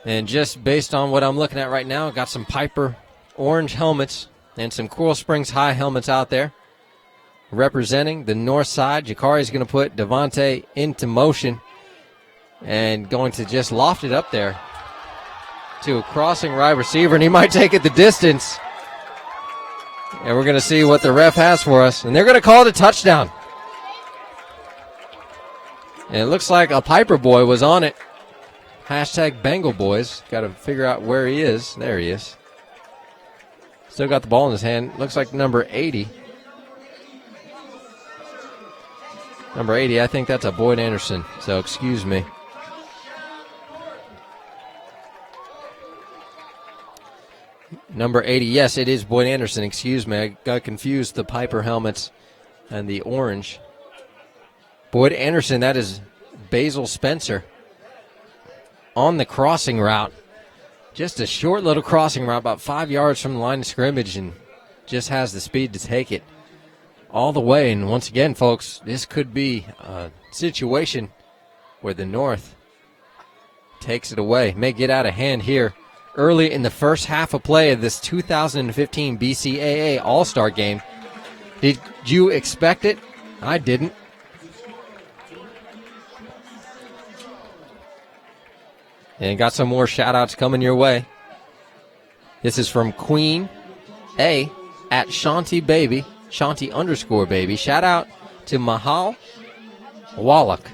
And just based on what I'm looking at right now, got some Piper orange helmets and some Coral Springs High helmets out there. Representing the north side, Jakari's going to put Devontae into motion and going to just loft it up there to a crossing right receiver, and he might take it the distance. And we're going to see what the ref has for us. And they're going to call it a touchdown. And it looks like a Piper boy was on it. Hashtag Bengal Boys. Got to figure out where he is. There he is. Still got the ball in his hand. Looks like number 80. Number 80, I think that's a Boyd Anderson. So excuse me. Number 80, yes, it is Boyd Anderson. Excuse me. I got confused, the Piper helmets and the orange. Boyd Anderson, that is Basil Spencer. On the crossing route. Just a short little crossing route, about 5 yards from the line of scrimmage, and just has the speed to take it all the way. And once again, folks, this could be a situation where the North takes it away. May get out of hand here early in the first half of play of this 2015 BCAA All-Star game. Did you expect it? I didn't. And got some more shout-outs coming your way. This is from Queen A at Shanti Baby, Shanti_baby. Shout out to Mahal Wallach,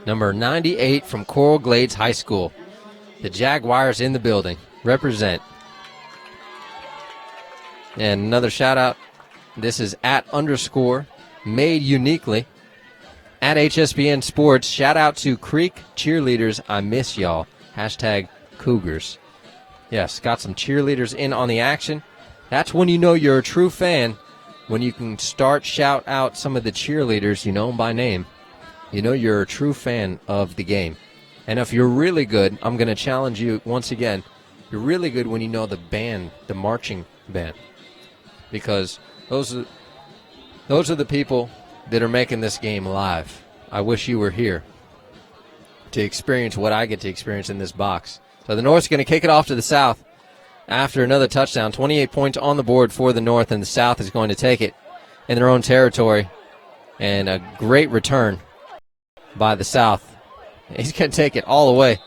number 98 from Coral Glades High School. The Jaguars in the building. Represent. And another shout-out. This is at _made uniquely at HSBN Sports. Shout out to Creek Cheerleaders. I miss y'all. Hashtag Cougars. Yes, got some cheerleaders in on the action. That's when you know you're a true fan when you can shout out some of the cheerleaders you know by name, you know you're a true fan of the game. And if you're really good, I'm going to challenge you once again. You're really good when you know the band, the marching band, because those are the people that are making this game live. I wish you were here to experience what I get to experience in this box. So the North's going to kick it off to the South after another touchdown. 28 points on the board for the North, and the South is going to take it in their own territory. And a great return by the South. He's going to take it all the way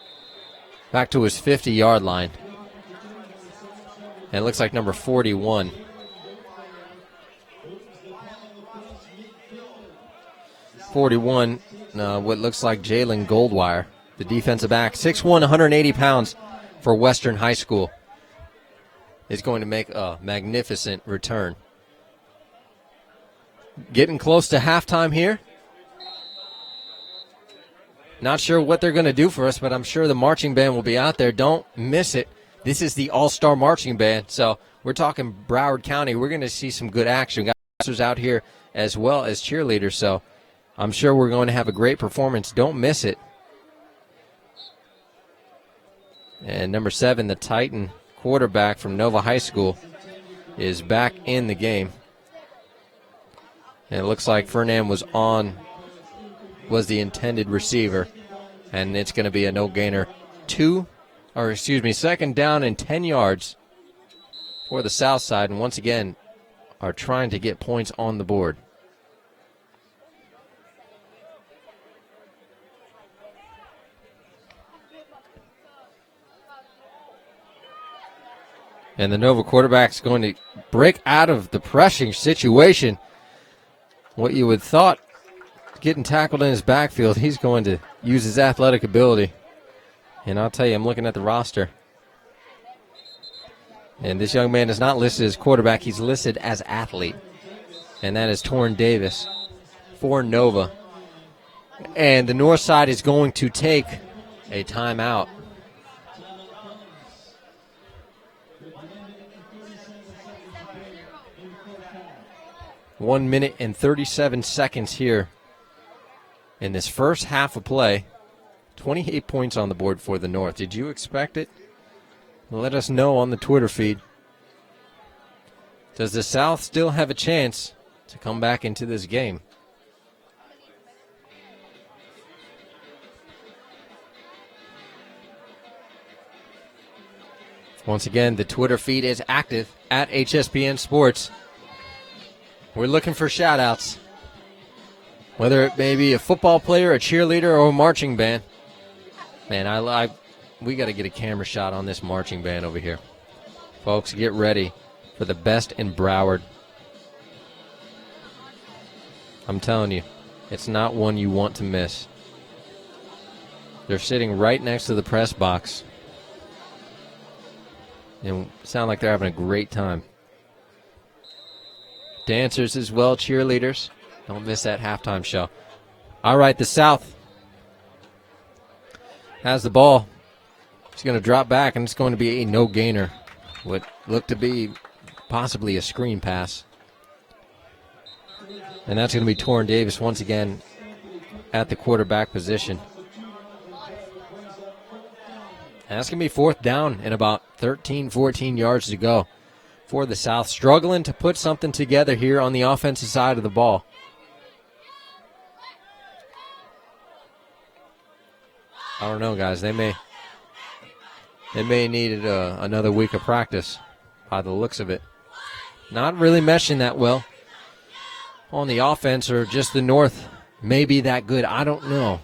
back to his 50-yard line. And it looks like number 41. What looks like Jalen Goldwire, the defensive back, 6'1", 180 pounds for Western High School, is going to make a magnificent return. Getting close to halftime here. Not sure what they're going to do for us, but I'm sure the marching band will be out there. Don't miss it. This is the All-Star Marching Band, so we're talking Broward County. We're going to see some good action. Got dancers out here as well as cheerleaders, so I'm sure we're going to have a great performance. Don't miss it. And number 7, the Titan quarterback from Nova High School, is back in the game. And it looks like Fernand was the intended receiver, and it's going to be a no-gainer. Second down and 10 yards for the South Side, and once again are trying to get points on the board. And the Nova quarterback's going to break out of the pressing situation. What you would thought, getting tackled in his backfield, he's going to use his athletic ability. And I'll tell you, I'm looking at the roster. And this young man is not listed as quarterback. He's listed as athlete. And that is Torrin Davis for Nova. And the North Side is going to take a timeout. One minute and 37 seconds here in this first half of play. 28 points on the board for the North. Did you expect it? Let us know on the Twitter feed. Does the South still have a chance to come back into this game? Once again, the Twitter feed is active at HSPN Sports. We're looking for shout-outs, whether it may be a football player, a cheerleader, or a marching band. Man, we got to get a camera shot on this marching band over here. Folks, get ready for the best in Broward. I'm telling you, it's not one you want to miss. They're sitting right next to the press box and sound like they're having a great time. Dancers as well, cheerleaders. Don't miss that halftime show. All right, the South has the ball. It's going to drop back, and it's going to be a no-gainer. What looked to be possibly a screen pass. And that's going to be Torrin Davis once again at the quarterback position. And that's going to be fourth down and about 13, 14 yards to go for the South. Struggling to put something together here on the offensive side of the ball. I don't know, guys. They may need another week of practice by the looks of it. Not really meshing that well on the offense, or just the North may be that good. I don't know.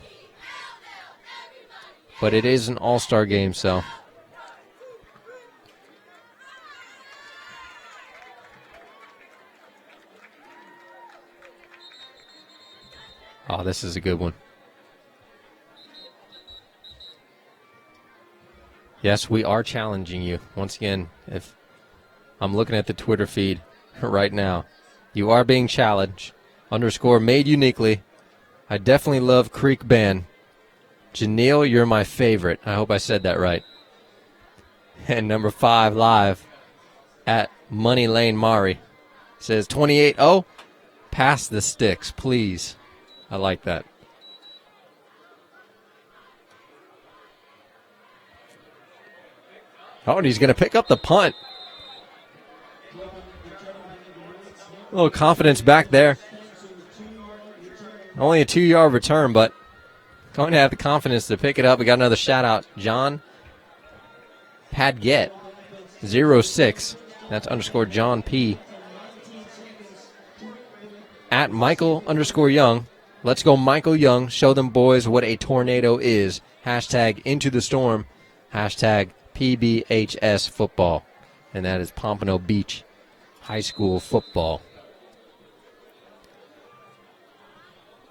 But it is an all-star game, so. Oh, this is a good one. Yes, we are challenging you. Once again, if I'm looking at the Twitter feed right now, you are being challenged. _ made uniquely. I definitely love Creek Band. Janelle, you're my favorite. I hope I said that right. And number 5 live at Money Lane Mari. Says 28-0. Pass the sticks, please. I like that. Oh, and he's going to pick up the punt. A little confidence back there. Only a 2-yard return, but going to have the confidence to pick it up. We got another shout out. John Padgett, 06. That's underscore John P. At Michael_Young. Let's go Michael Young. Show them boys what a tornado is. Hashtag into the storm. Hashtag PBHS football. And that is Pompano Beach High School football.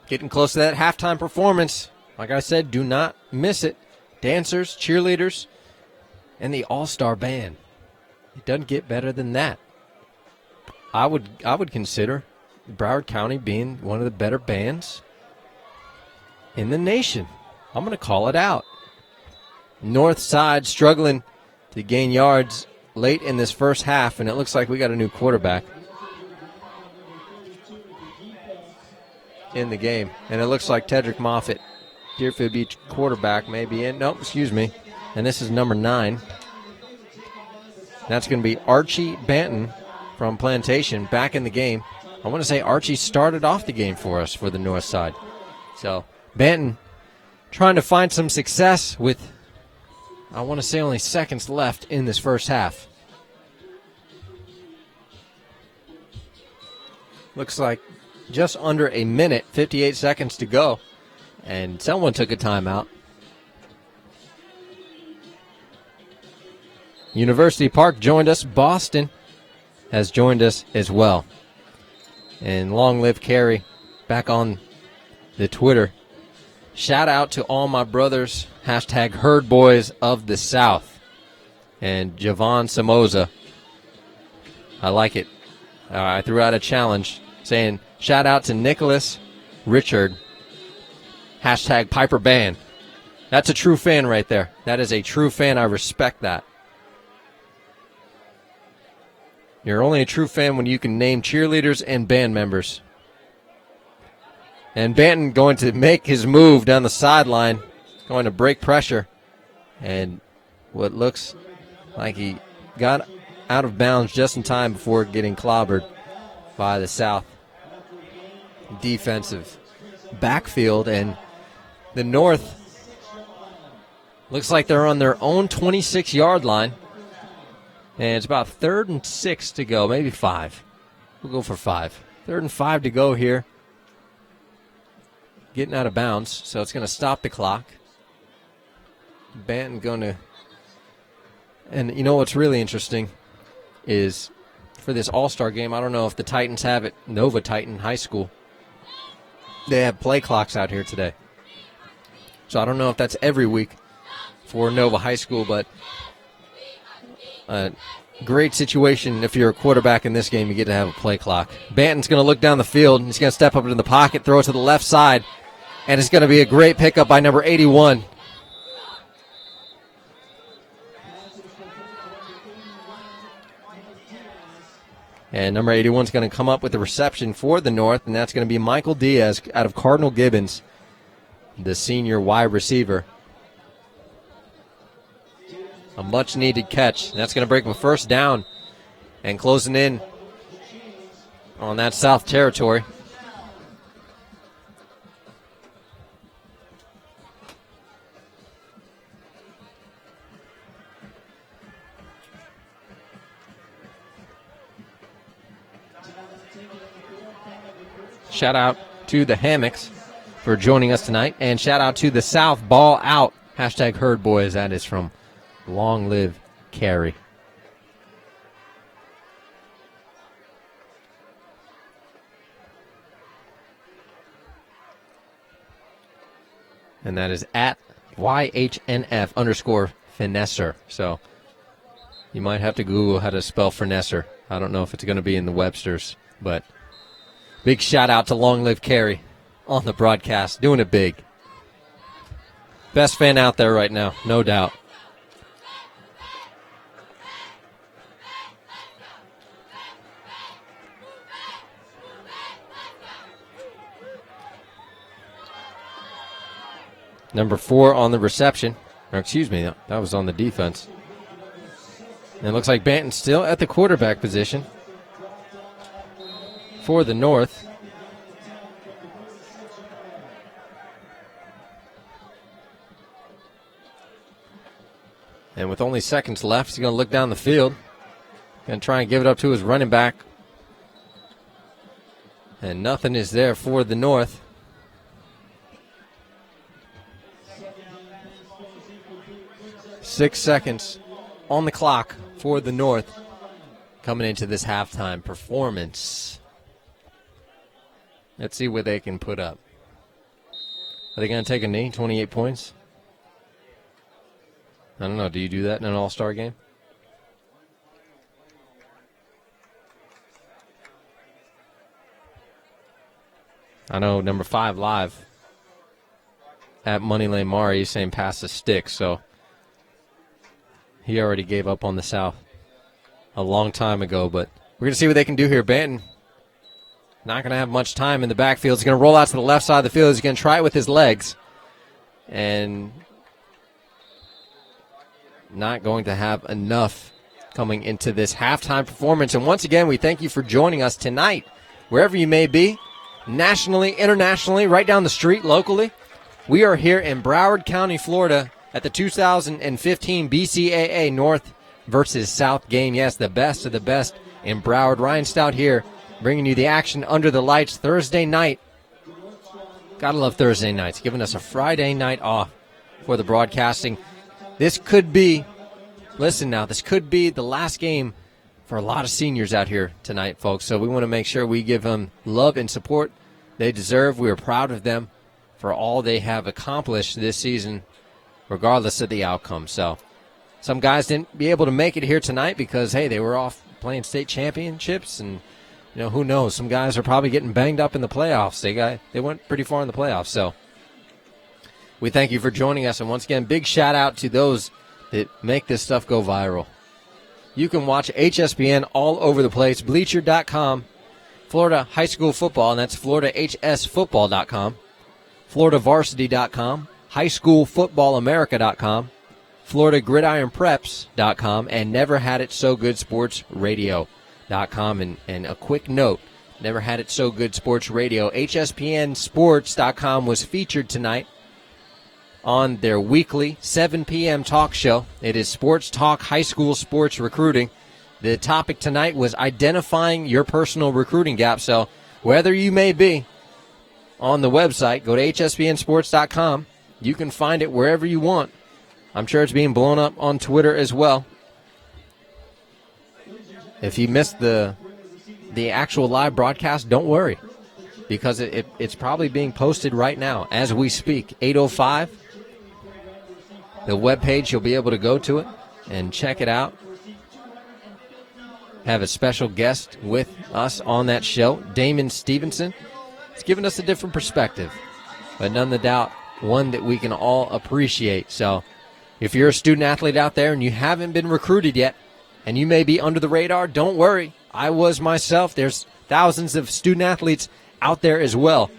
Getting close to that halftime performance. Like I said, do not miss it. Dancers, cheerleaders, and the all-star band. It doesn't get better than that. I would consider Broward County being one of the better bands in the nation. I'm going to call it out. North side struggling to gain yards late in this first half, and it looks like we got a new quarterback in the game. And it looks like Tedrick Moffitt, Deerfield Beach quarterback, may be in. Nope, excuse me. And this is number 9. That's going to be Archie Banton from Plantation back in the game. I want to say Archie started off the game for us for the north side. So Banton trying to find some success with, I want to say, only seconds left in this first half. Looks like just under a minute, 58 seconds to go. And someone took a timeout. University Park joined us. Boston has joined us as well. And long live Carey back on the Twitter. Shout out to all my brothers. Hashtag Herd Boys of the South. And Javon Somoza. I like it. I threw out a challenge saying shout out to Nicholas Richard. Hashtag Piper Band. That's a true fan right there. That is a true fan. I respect that. You're only a true fan when you can name cheerleaders and band members. And Banton going to make his move down the sideline, going to break pressure. And what looks like he got out of bounds just in time before getting clobbered by the South defensive backfield. And the North looks like they're on their own 26-yard line. And it's about 3rd and 6 to go, maybe 5. We'll go for 5. 3rd and 5 to go here. Getting out of bounds, so it's going to stop the clock. Banton going to... And you know what's really interesting is for this all-star game, I don't know if the Titans have it, Nova Titan High School. They have play clocks out here today. So I don't know if that's every week for Nova High School, but... great situation if you're a quarterback in this game. You get to have a play clock. Banton's going to look down the field. He's going to step up into the pocket, throw it to the left side, and it's going to be a great pickup by number 81. And number 81 is going to come up with the reception for the North, and that's going to be Michael Diaz out of Cardinal Gibbons, the senior wide receiver. A much-needed catch. That's going to break a first down and closing in on that South territory. Shout out to the Hammocks for joining us tonight. And shout out to the South Ball Out. Hashtag Herd Boys. That is from Long Live Carey. And that is at YHNF_finesser. So you might have to Google how to spell finesser. I don't know if it's going to be in the Webster's, but big shout out to Long Live Carey on the broadcast, doing it big. Best fan out there right now, no doubt. Number 4 on the reception. Or excuse me, that was on the defense. And it looks like Banton's still at the quarterback position for the North. And with only seconds left, he's going to look down the field. Going to try and give it up to his running back. And nothing is there for the North. Six seconds on the clock for the North coming into this halftime performance. Let's see what they can put up. Are they going to take a knee? 28 points? I don't know. Do you do that in an all-star game? I know number 5 live at Moneyline Mari is saying pass the stick, so he already gave up on the South a long time ago, but we're going to see what they can do here. Banton not going to have much time in the backfield. He's going to roll out to the left side of the field. He's going to try it with his legs and not going to have enough coming into this halftime performance. And once again, we thank you for joining us tonight, wherever you may be, nationally, internationally, right down the street, locally. We are here in Broward County, Florida, at the 2015 Bcaa North versus South game. Yes, the best of the best in Broward. Ryan Stout here, bringing you the action under the lights Thursday night. Gotta love Thursday nights, giving us a Friday night off for the broadcasting. This could be, listen now, this could be the last game for a lot of seniors out here tonight, folks. So we want to make sure we give them love and support they deserve. We are proud of them for all they have accomplished this season, regardless of the outcome. So some guys didn't be able to make it here tonight because, hey, they were off playing state championships, and who knows? Some guys are probably getting banged up in the playoffs. They went pretty far in the playoffs. So we thank you for joining us, and once again, big shout out to those that make this stuff go viral. You can watch HSPN all over the place. Bleacher.com, Florida High School Football, and that's FloridaHSFootball.com, FloridaVarsity.com, HighSchoolFootballAmerica.com, FloridaGridironPreps.com, and NeverHadItSoGoodSportsRadio.com. And a quick note, Never Had It So Good Sports Radio, HSPNSports.com was featured tonight on their weekly 7 p.m. talk show. It is Sports Talk High School Sports Recruiting. The topic tonight was identifying your personal recruiting gap. So whether you may be on the website, go to hspnsports.com. You can find it wherever you want. I'm sure it's being blown up on Twitter as well. If you missed the actual live broadcast, don't worry, because it's probably being posted right now as we speak, 8:05. The webpage, you'll be able to go to it and check it out. Have a special guest with us on that show, Damon Stevenson. It's given us a different perspective, but none of the doubt, one that we can all appreciate. So if you're a student athlete out there and you haven't been recruited yet, and you may be under the radar, don't worry. I was myself. There's thousands of student athletes out there as well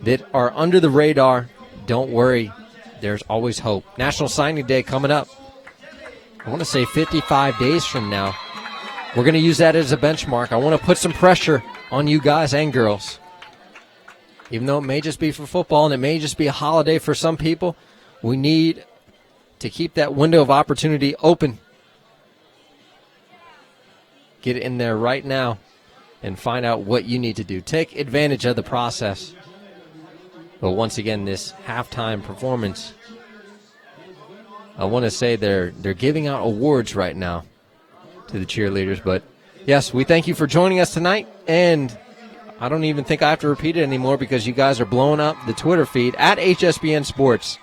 that are under the radar. Don't worry. There's always hope. National Signing Day coming up. I want to say 55 days from now. We're going to use that as a benchmark. I want to put some pressure on you guys and girls. Even though it may just be for football and it may just be a holiday for some people, we need to keep that window of opportunity open. Get in there right now and find out what you need to do. Take advantage of the process. But once again, this halftime performance, I want to say they're giving out awards right now to the cheerleaders. But, yes, we thank you for joining us tonight. And I don't even think I have to repeat it anymore because you guys are blowing up the Twitter feed at HSBN Sports.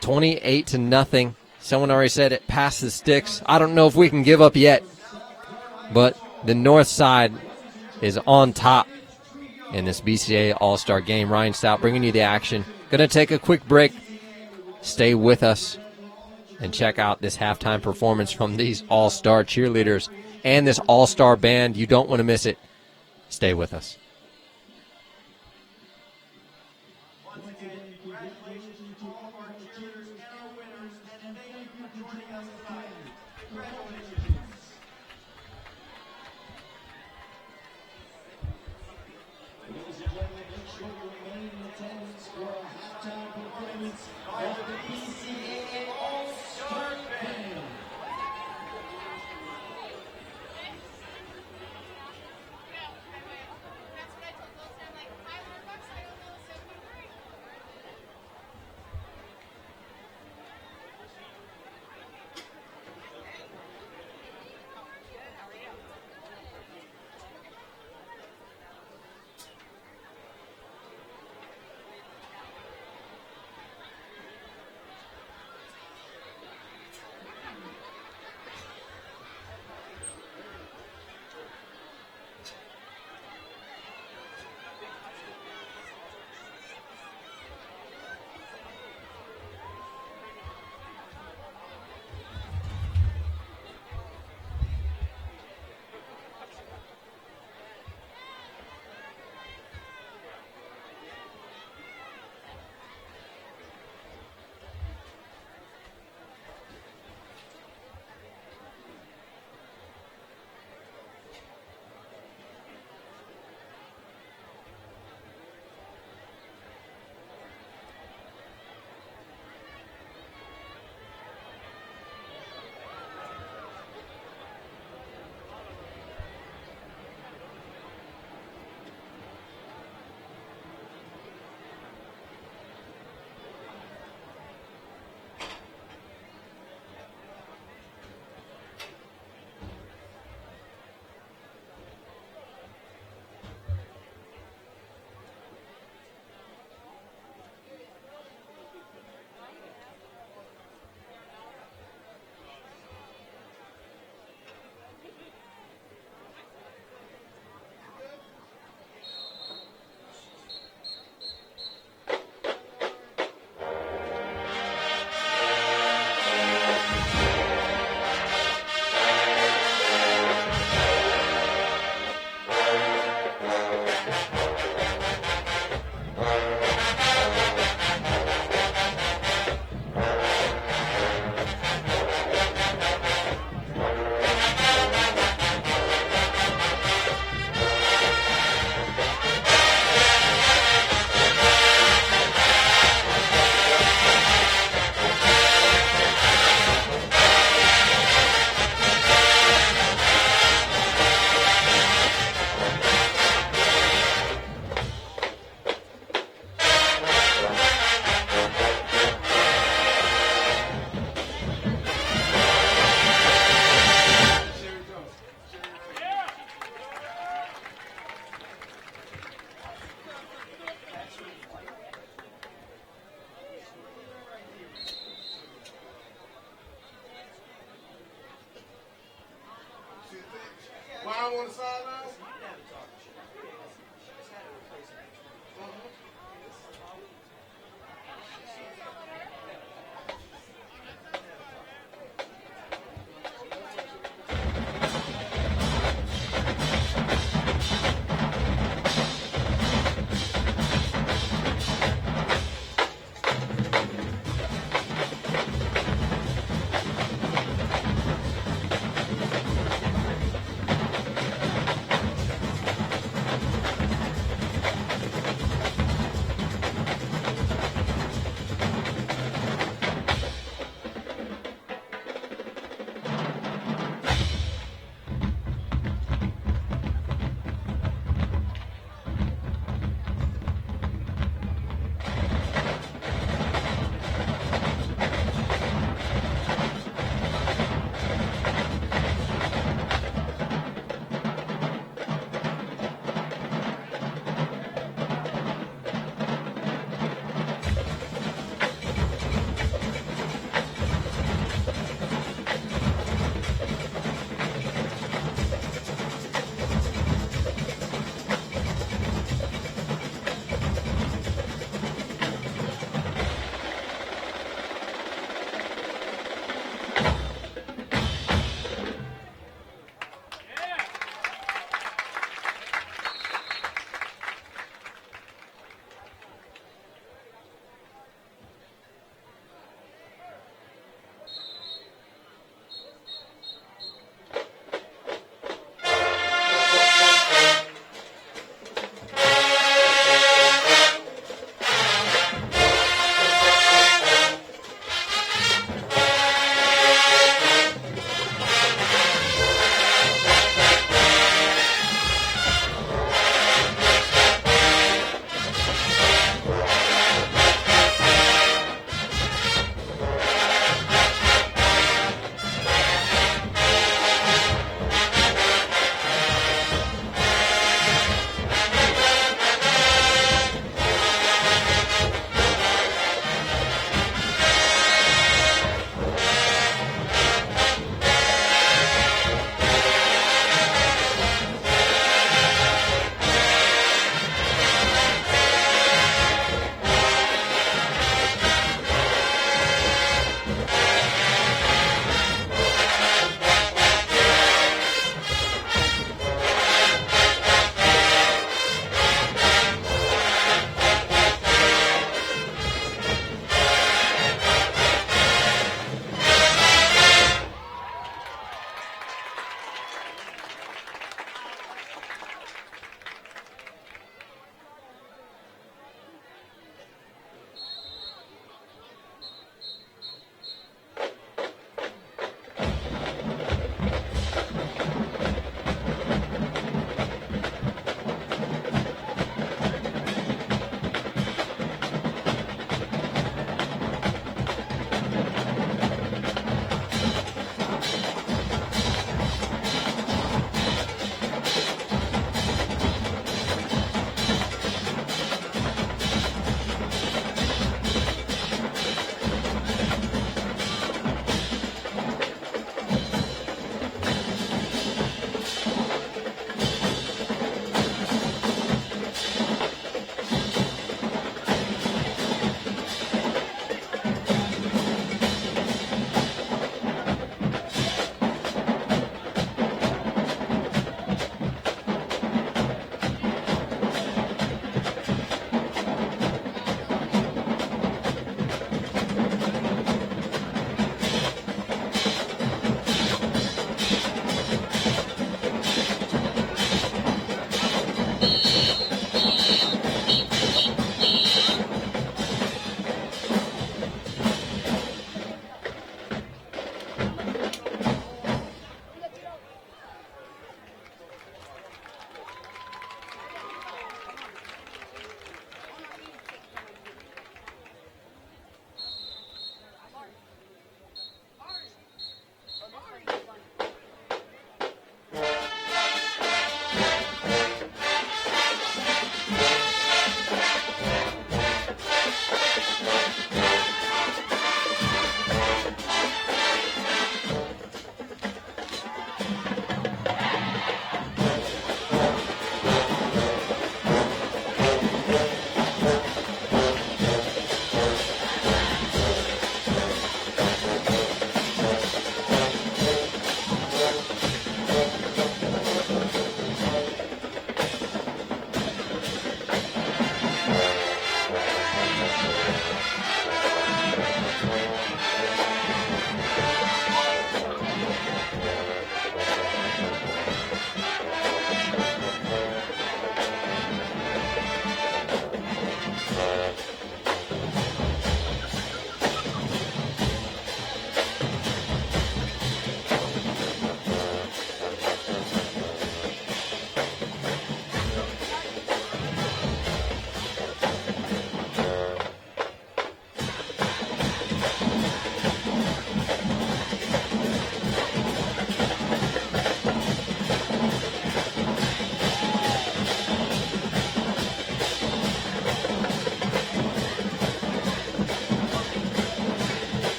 28-0. Someone already said it, pass the sticks. I don't know if we can give up yet. But the north side is on top in this BCA All-Star game. Ryan Stout bringing you the action. Going to take a quick break. Stay with us and check out this halftime performance from these All-Star cheerleaders and this All-Star band. You don't want to miss it. Stay with us. Ladies and gentlemen, make sure you remain in attendance for a halftime performance of the BCAA All-Star Band. Why on the sidelines?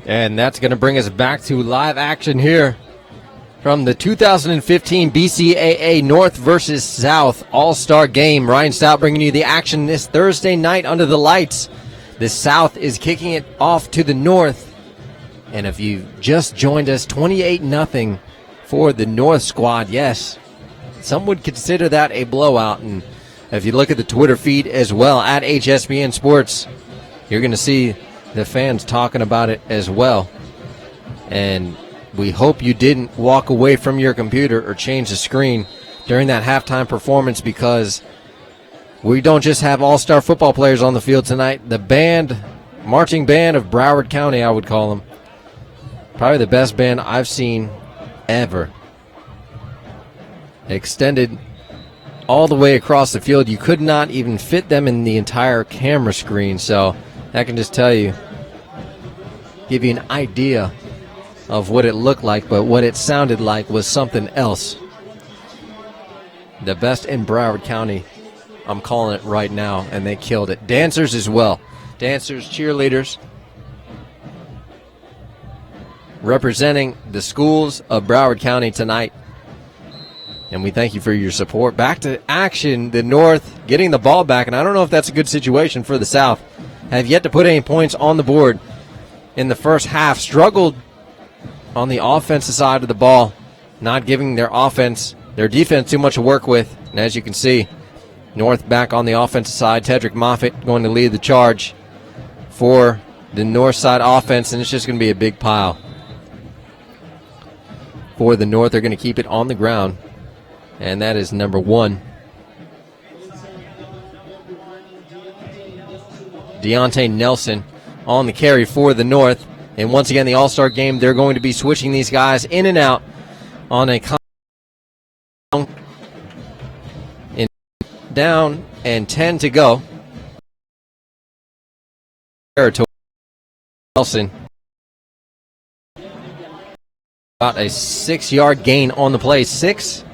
And that's going to bring us back to live action here from the 2015 BCAA North versus South All-Star Game. Ryan Stout bringing you the action this Thursday night under the lights. The South is kicking it off to the North. And if you just joined us, 28-0 for the North squad. Yes, some would consider that a blowout. And if you look at the Twitter feed as well, at HSBN Sports, you're going to see the fans talking about it as well. And we hope you didn't walk away from your computer or change the screen during that halftime performance, because we don't just have all-star football players on the field tonight. The band, marching band of Broward County, I would call them, probably the best band I've seen ever. Extended all the way across the field. You could not even fit them in the entire camera screen. So I can just tell you, give you an idea of what it looked like, but what it sounded like was something else. The best in Broward County, I'm calling it right now, and they killed it. Dancers as well. Dancers, cheerleaders, representing the schools of Broward County tonight. And we thank you for your support. Back to action, the North getting the ball back, and I don't know if that's a good situation for the South. Have yet to put any points on the board in the first half. Struggled on the offensive side of the ball, not giving their defense too much to work with. And as you can see, North back on the offensive side. Tedrick Moffitt going to lead the charge for the North side offense, and it's just going to be a big pile. For the North, they're going to keep it on the ground, and that is number 1. Deontay Nelson on the carry for the North. And once again, the All-Star Game, they're going to be switching these guys in and out on a down and 10 to go. Nelson. About a 6-yard gain on the play. Second.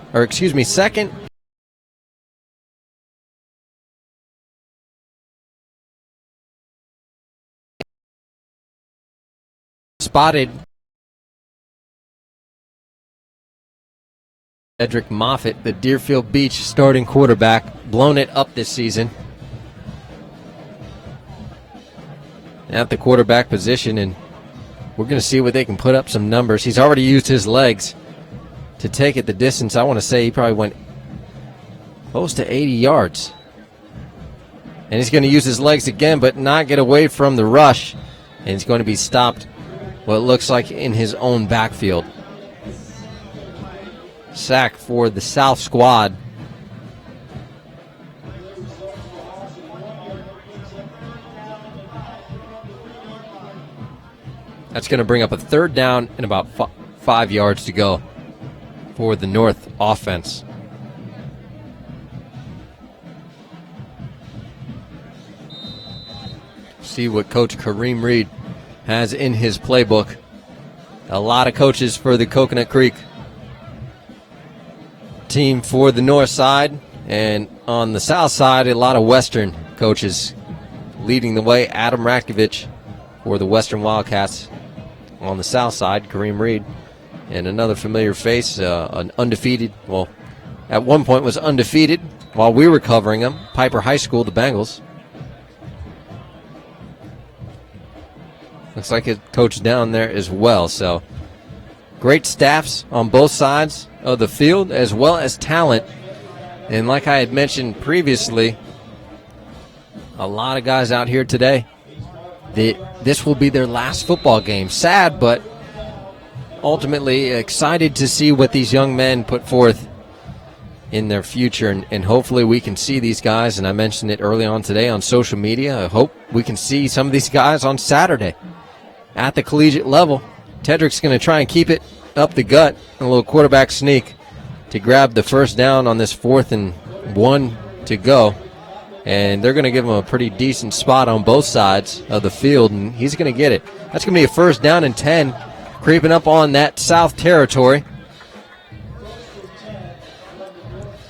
Spotted Tedrick Moffitt, the Deerfield Beach starting quarterback, blown it up this season at the quarterback position, and we're going to see what they can put up some numbers. He's already used his legs to take it the distance. I want to say he probably went close to 80 yards. And he's going to use his legs again, but not get away from the rush. And he's going to be stopped, what it looks like, in his own backfield. Sack for the South squad. That's going to bring up a third down and about 5 yards to go for the North offense. See what Coach Kareem Reed has in his playbook. A lot of coaches for the Coconut Creek team for the North side, and on the South side, a lot of Western coaches leading the way. Adam Ratkovich for the Western Wildcats. On the South side, Kareem Reed, and another familiar face, an undefeated, well, at one point was undefeated while we were covering him, Piper High School, the Bengals. Looks like a coach down there as well. So great staffs on both sides of the field, as well as talent. And like I had mentioned previously, a lot of guys out here today, this will be their last football game. Sad, but ultimately excited to see what these young men put forth in their future. And hopefully we can see these guys, and I mentioned it early on today on social media, I hope we can see some of these guys on Saturday at the collegiate level. Tedrick's going to try and keep it up the gut, a little quarterback sneak to grab the first down on this 4th and 1 to go. And they're going to give him a pretty decent spot on both sides of the field, and he's going to get it. That's going to be a first down and 10, creeping up on that South territory.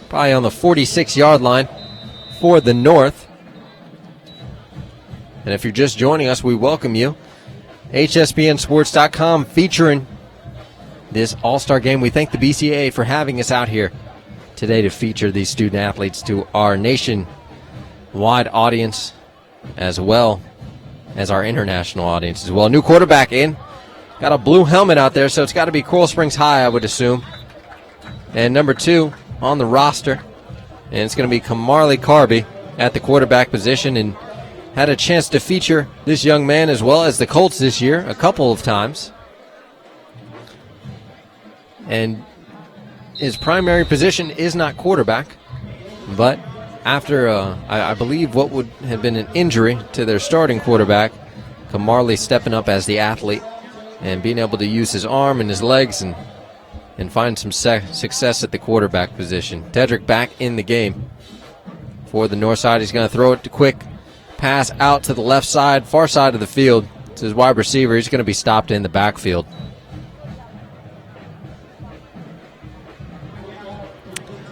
Probably on the 46-yard line for the North. And if you're just joining us, we welcome you HSPNSports.com featuring this All-Star game. We thank the BCAA for having us out here today to feature these student athletes to our nationwide audience as well as our international audience as well. New quarterback in. Got a blue helmet out there, so it's got to be Coral Springs High, I would assume. And number 2 on the roster. And it's going to be Kamarley Carby at the quarterback position, and had a chance to feature this young man as well as the Colts this year a couple of times. And his primary position is not quarterback, but after, I believe, what would have been an injury to their starting quarterback, Kamarley stepping up as the athlete and being able to use his arm and his legs and find some success at the quarterback position. Tedrick back in the game for the north side. He's going to throw it to quick pass out to the left side, far side of the field. It's his wide receiver. He's going to be stopped in the backfield.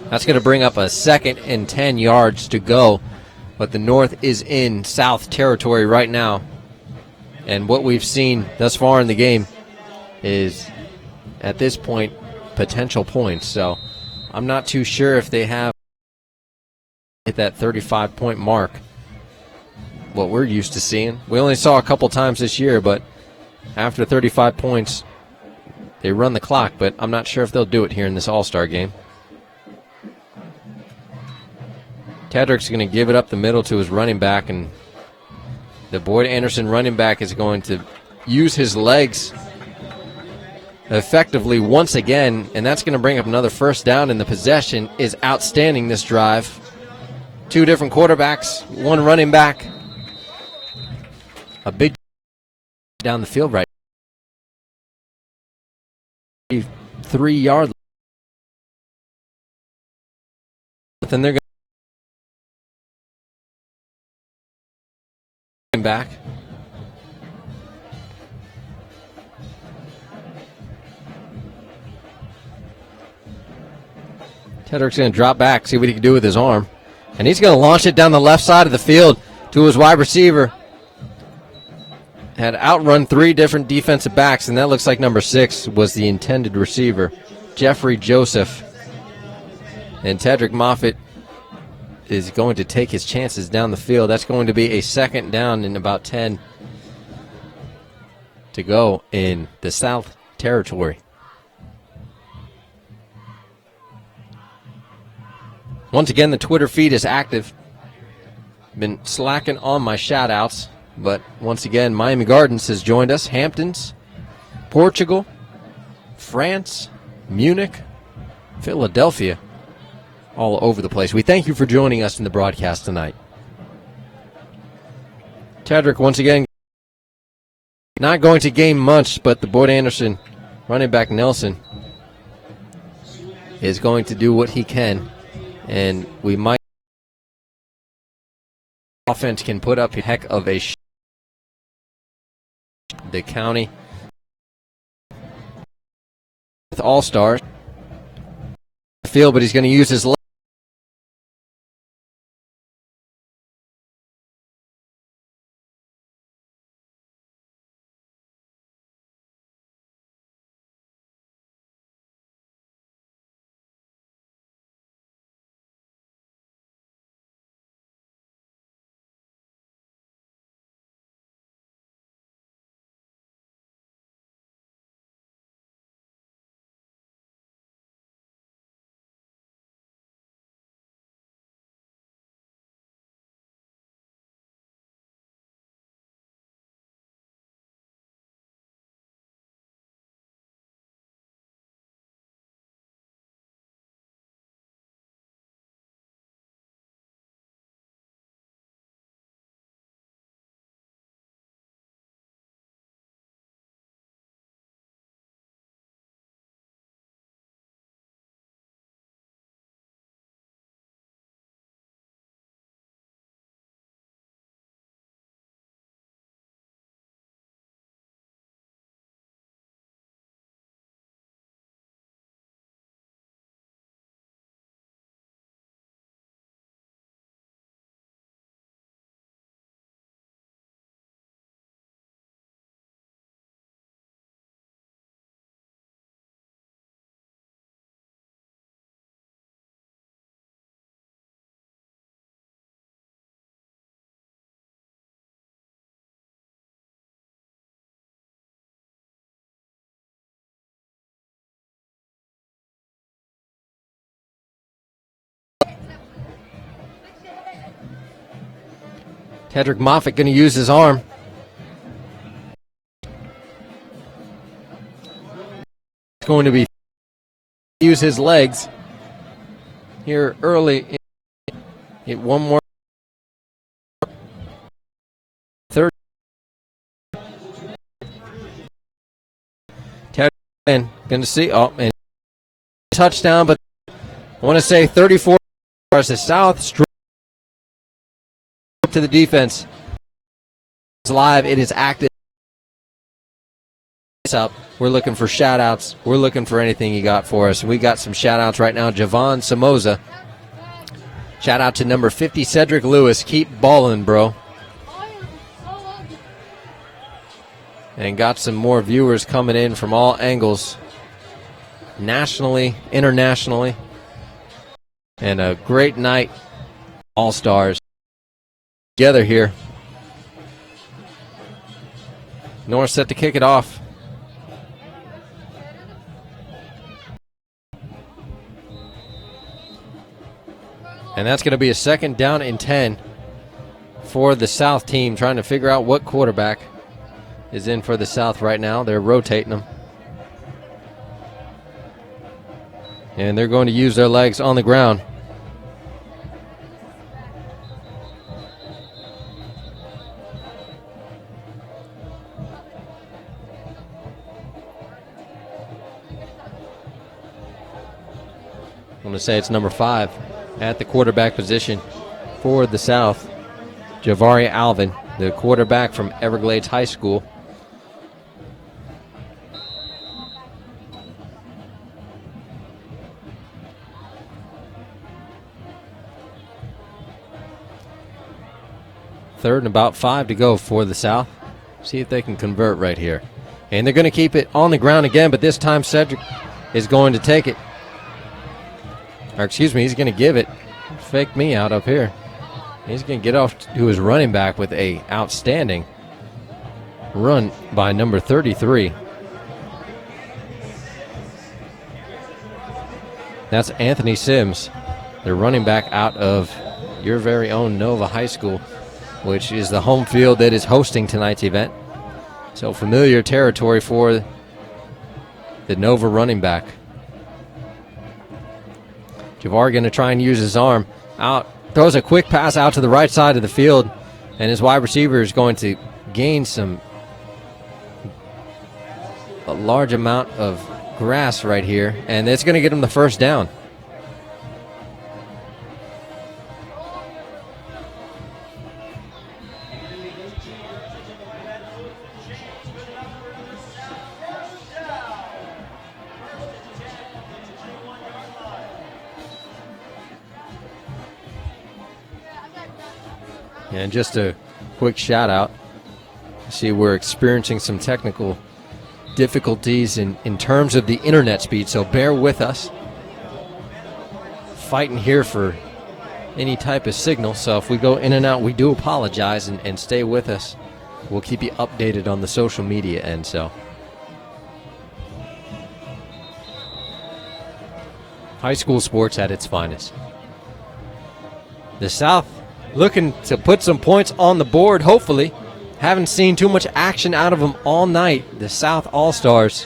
That's going to bring up a 2nd and 10 yards to go. But the North is in South territory right now. And what we've seen thus far in the game is, at this point, potential points. So I'm not too sure if they have hit that 35-point mark, what we're used to seeing. We only saw a couple times this year, but after 35 points, they run the clock. But I'm not sure if they'll do it here in this All-Star game. Tedrick's going to give it up the middle to his running back, and the Boyd Anderson running back is going to use his legs effectively once again, and that's going to bring up another first down, and the possession is outstanding this drive. 2 different quarterbacks, 1 running back. A big down the field right. 3-yard. Then they're going back. Tedrick's going to drop back, see what he can do with his arm. And he's going to launch it down the left side of the field to his wide receiver. Had outrun 3 different defensive backs, and that looks like number 6 was the intended receiver, Jeffrey Joseph. And Tedrick Moffitt is going to take his chances down the field. That's going to be a 2nd down and about 10 to go in the South territory. Once again, the Twitter feed is active. Been slacking on my shout-outs, but once again, Miami Gardens has joined us. Hamptons, Portugal, France, Munich, Philadelphia, all over the place. We thank you for joining us in the broadcast tonight. Tedrick, once again, not going to gain much, but the Boyd Anderson running back Nelson is going to do what he can. And we might offense can put up a heck of a the county with all-stars field, but he's going to use his Tedrick Moffitt going to use his arm. It's going to be use his legs here early. Hit one more. Third. Tedrick going to see. Oh, and touchdown, but I want to say 34 as the South straight to the defense. It's live. It is active. Up. We're looking for shout-outs. We're looking for anything you got for us. We got some shout-outs right now. Javon Somoza. Shout-out to number 50, Cedric Lewis. Keep ballin', bro. And got some more viewers coming in from all angles. Nationally, internationally. And a great night. All-Stars together here. North set to kick it off. And that's going to be a second down and 10 for the South team, trying to figure out what quarterback is in for the South right now. They're rotating them. And they're going to use their legs on the ground. I'm going to say it's number 5 at the quarterback position for the South. Javari Alvin, the quarterback from Everglades High School. Third and about 5 to go for the South. See if they can convert right here. And they're going to keep it on the ground again, but this time Cedric is going to take it. Or excuse me, he's going to give it. Fake me out up here. He's going to get off to his running back with a outstanding run by number 33. That's Anthony Sims, the running back out of your very own Nova High School, which is the home field that is hosting tonight's event. So familiar territory for the Nova running back. Javar going to try and use his arm out. Throws a quick pass out to the right side of the field, and his wide receiver is going to gain a large amount of grass right here, and it's going to get him the first down. And just a quick shout out. See, we're experiencing some technical difficulties in terms of the internet speed, so bear with us. Fighting here for any type of signal, so if we go in and out, we do apologize, and stay with us. We'll keep you updated on the social media end. So high school sports at its finest. The South looking to put some points on the board, hopefully. Haven't seen too much action out of them all night. The South All-Stars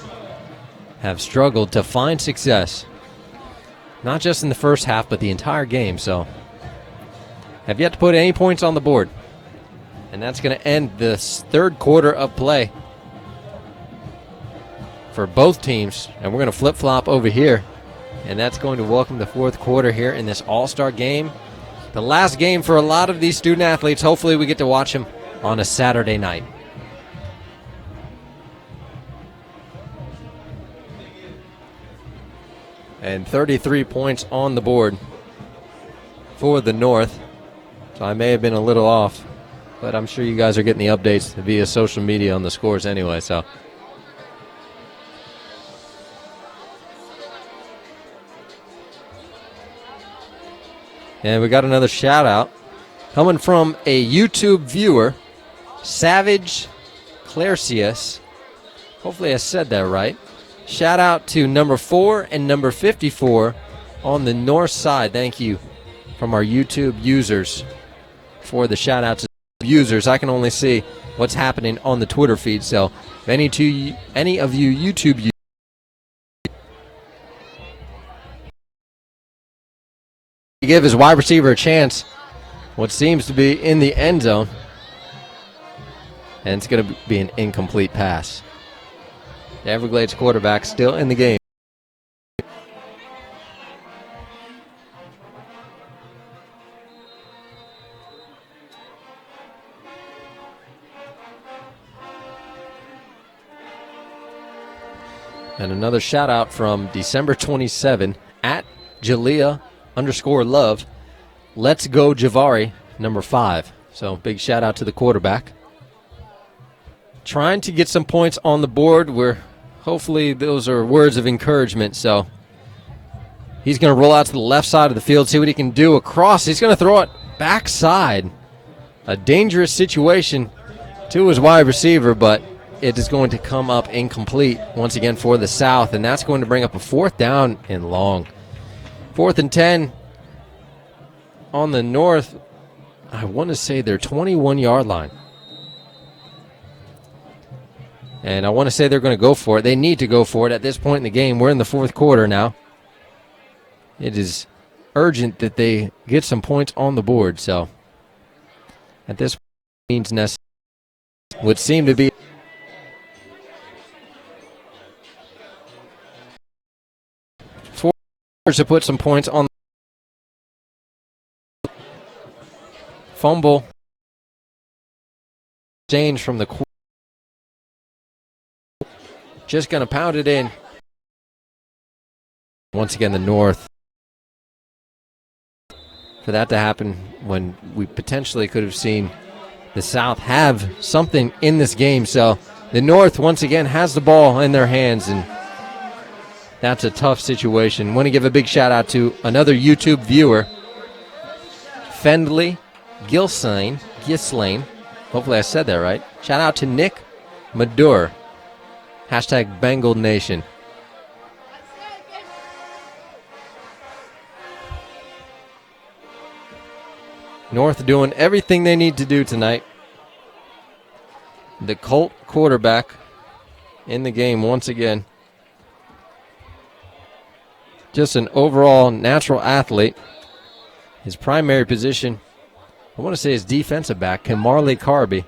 have struggled to find success. Not just in the first half, but the entire game. So have yet to put any points on the board. And that's going to end the third quarter of play for both teams. And we're going to flip-flop over here. And that's going to welcome the fourth quarter here in this All-Star game. The last game for a lot of these student athletes. Hopefully we get to watch them on a Saturday night. And 33 points on the board for the North. So I may have been a little off, but I'm sure you guys are getting the updates via social media on the scores anyway. So and we got another shout out coming from a YouTube viewer, Savage Clarcius. Hopefully I said that right. Shout out to number 4 and number 54 on the north side. Thank you from our YouTube users for the shout outs. users. I can only see what's happening on the Twitter feed. So if any of you YouTube users give his wide receiver a chance, what seems to be in the end zone, and it's going to be an incomplete pass. The Everglades quarterback still in the game. And another shout out from December 27 at Jalea_Love. Let's go Javari, number 5. So big shout out to the quarterback. Trying to get some points on the board. Hopefully those are words of encouragement. So he's going to roll out to the left side of the field, see what he can do across. He's going to throw it backside. A dangerous situation to his wide receiver, but it is going to come up incomplete once again for the South, and that's going to bring up a 4th down and long. 4th and 10 on the North. I want to say their 21-yard line. And I want to say they're going to go for it. They need to go for it at this point in the game. We're in the 4th quarter now. It is urgent that they get some points on the board. So at this point, means necessary would seem to be to put some points on. Fumble. Exchange from the just going to pound it in. Once again, the North. For that to happen when we potentially could have seen the South have something in this game. So the North once again has the ball in their hands, and that's a tough situation. Want to give a big shout out to another YouTube viewer, Fendley Gilslane. Hopefully I said that right. Shout out to Nick Madur. Hashtag Bengal Nation. North doing everything they need to do tonight. The Colt quarterback in the game once again. Just an overall natural athlete. His primary position, I want to say, is defensive back. Marley Carby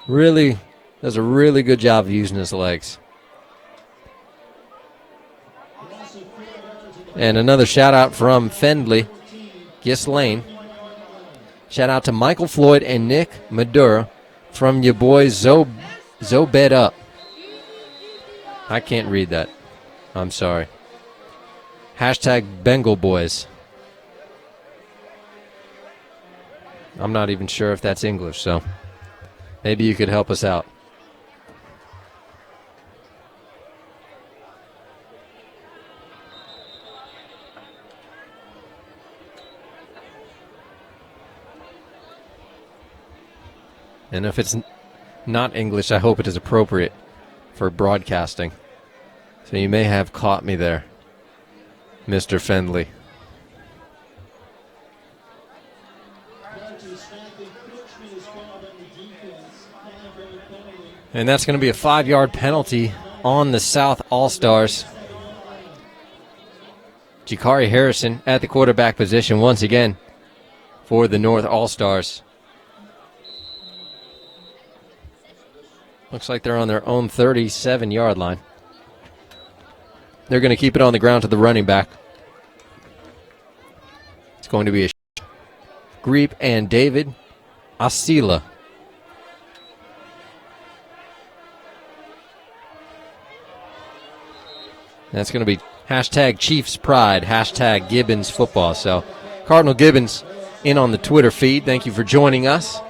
really does a really good job of using his legs. And another shout out from Fendley Ghislaine. Shout out to Michael Floyd and Nick Madura from your boy Zobed Up. I can't read that. I'm sorry. Hashtag Bengal Boys. I'm not even sure if that's English, so maybe you could help us out. And if it's not English, I hope it is appropriate for broadcasting. So you may have caught me there, Mr. Fendley. And that's going to be a 5-yard penalty on the South All-Stars. Jakari Harrison at the quarterback position once again for the North All-Stars. Looks like they're on their own 37-yard line. They're going to keep it on the ground to the running back. It's going to be a Greep and David Asila. That's going to be hashtag Chiefs Pride, hashtag Gibbons Football. So Cardinal Gibbons in on the Twitter feed. Thank you for joining us.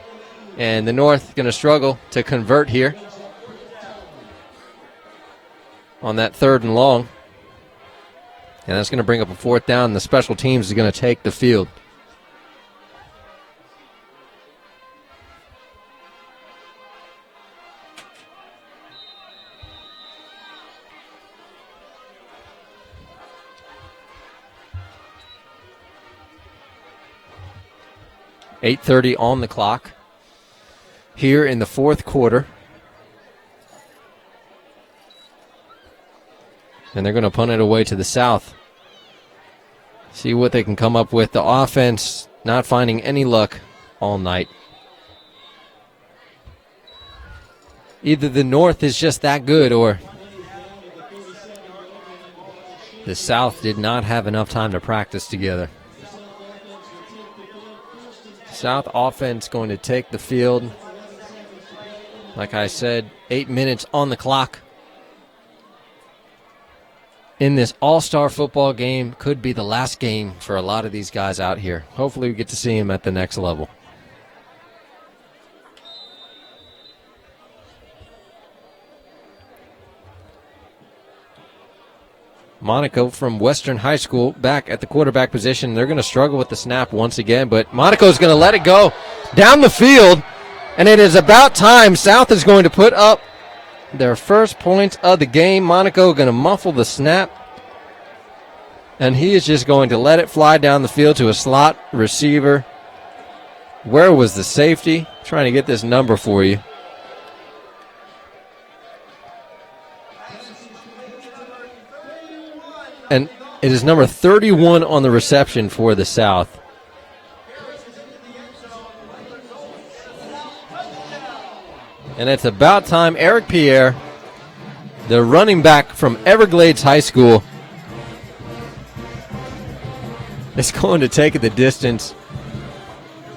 And the North going to struggle to convert here on that 3rd and long. And that's going to bring up a 4th down. The special teams is going to take the field. .8:30 on the clock. here in the fourth quarter. And they're going to punt it away to the south. See what they can come up with. The offense not finding any luck all night. Either the north is just that good or the south did not have enough time to practice together. South offense going to take the field. Like I said, 8 minutes on the clock. In this all-star football game, could be the last game for a lot of these guys out here. Hopefully we get to see them at the next level. Monaco from Western High School back at the quarterback position. They're going to struggle with the snap once again, but Monaco's going to let it go down the field, and it is about time. South is going to put up their first points of the game. Monaco going to muffle the snap, and he is just going to let it fly down the field to a slot receiver. Where was the safety? Trying to get this number for you. And it is number 31 on the reception for the South. And it's about time. Eric Pierre, the running back from Everglades High School, is going to take it the distance.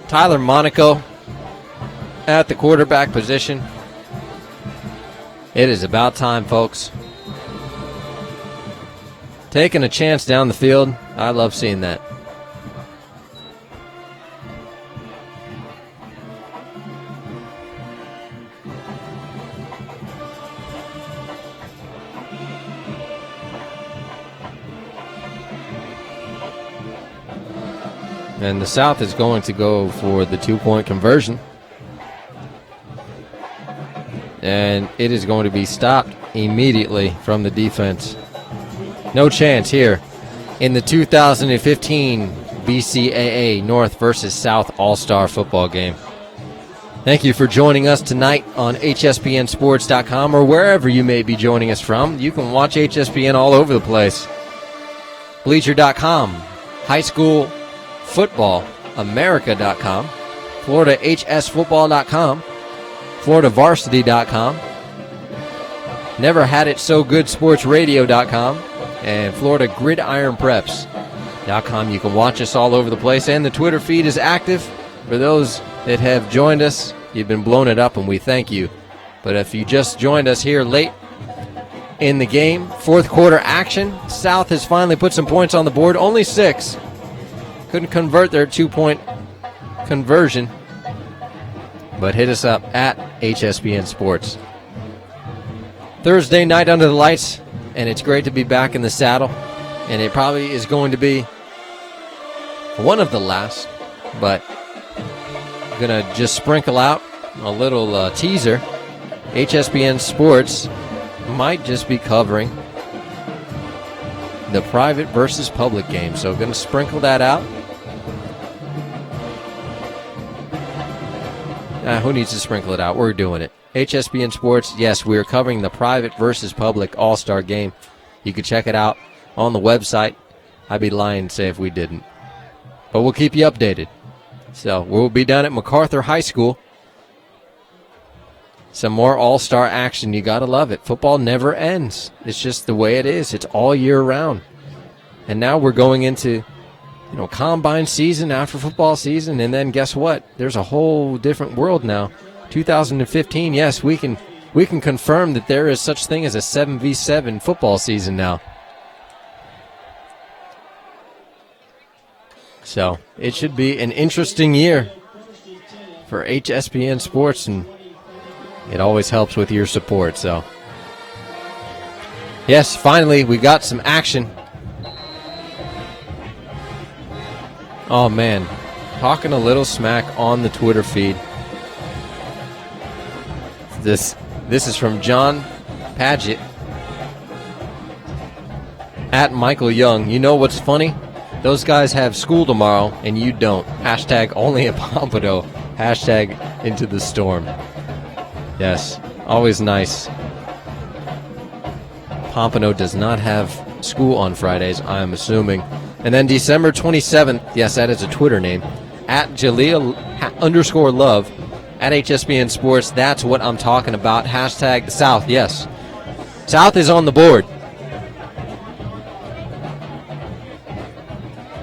Tyler Monaco at the quarterback position. It is about time, folks. Taking a chance down the field. I love seeing that. And the South is going to go for the 2-point conversion. And it is going to be stopped immediately from the defense. No chance here in the 2015 BCAA North versus South All-Star football game. Thank you for joining us tonight on HSPNSports.com or wherever you may be joining us from. You can watch HSPN all over the place. Bleacher.com, High School Football America.com, FloridaHSFootball.com, FloridaVarsity.com, Never Had It So Good SportsRadio.com, and FloridaGridironPreps.com. You can watch us all over the place, and the Twitter feed is active. For those that have joined us, you've been blowing it up, and we thank you. But if you just joined us here late in the game, fourth quarter action, South has finally put some points on the board, only 6. Couldn't convert their 2-point conversion, but hit us up at HSPN Sports. Thursday night under the lights, and it's great to be back in the saddle, and it probably is going to be one of the last, but I'm going to just sprinkle out a little teaser. HSPN Sports might just be covering the private versus public game, so I'm going to sprinkle that out. Who needs to sprinkle it out? We're doing it. HSPN Sports, yes, we're covering the private versus public all-star game. You can check it out on the website. I'd be lying to say if we didn't. But we'll keep you updated. So we'll be down at MacArthur High School. Some more all-star action. You got to love it. Football never ends. It's just the way it is. It's all year round. And now we're going into, combine season after football season. And then guess what? There's a whole different world now. 2015, yes, we can confirm that there is such thing as a 7v7 football season now. So it should be an interesting year for HSPN Sports, and it always helps with your support. So yes, finally we got some action. Oh man, talking a little smack on the Twitter feed. This is from John Padgett at Michael Young. You know what's funny? Those guys have school tomorrow and you don't. Hashtag only a Pompano. Hashtag into the storm. Yes, always nice. Pompano does not have school on Fridays, I'm assuming. And then December 27th, yes, that is a Twitter name, at Jalea_Love at HSBN Sports. That's what I'm talking about. Hashtag the South, yes. South is on the board.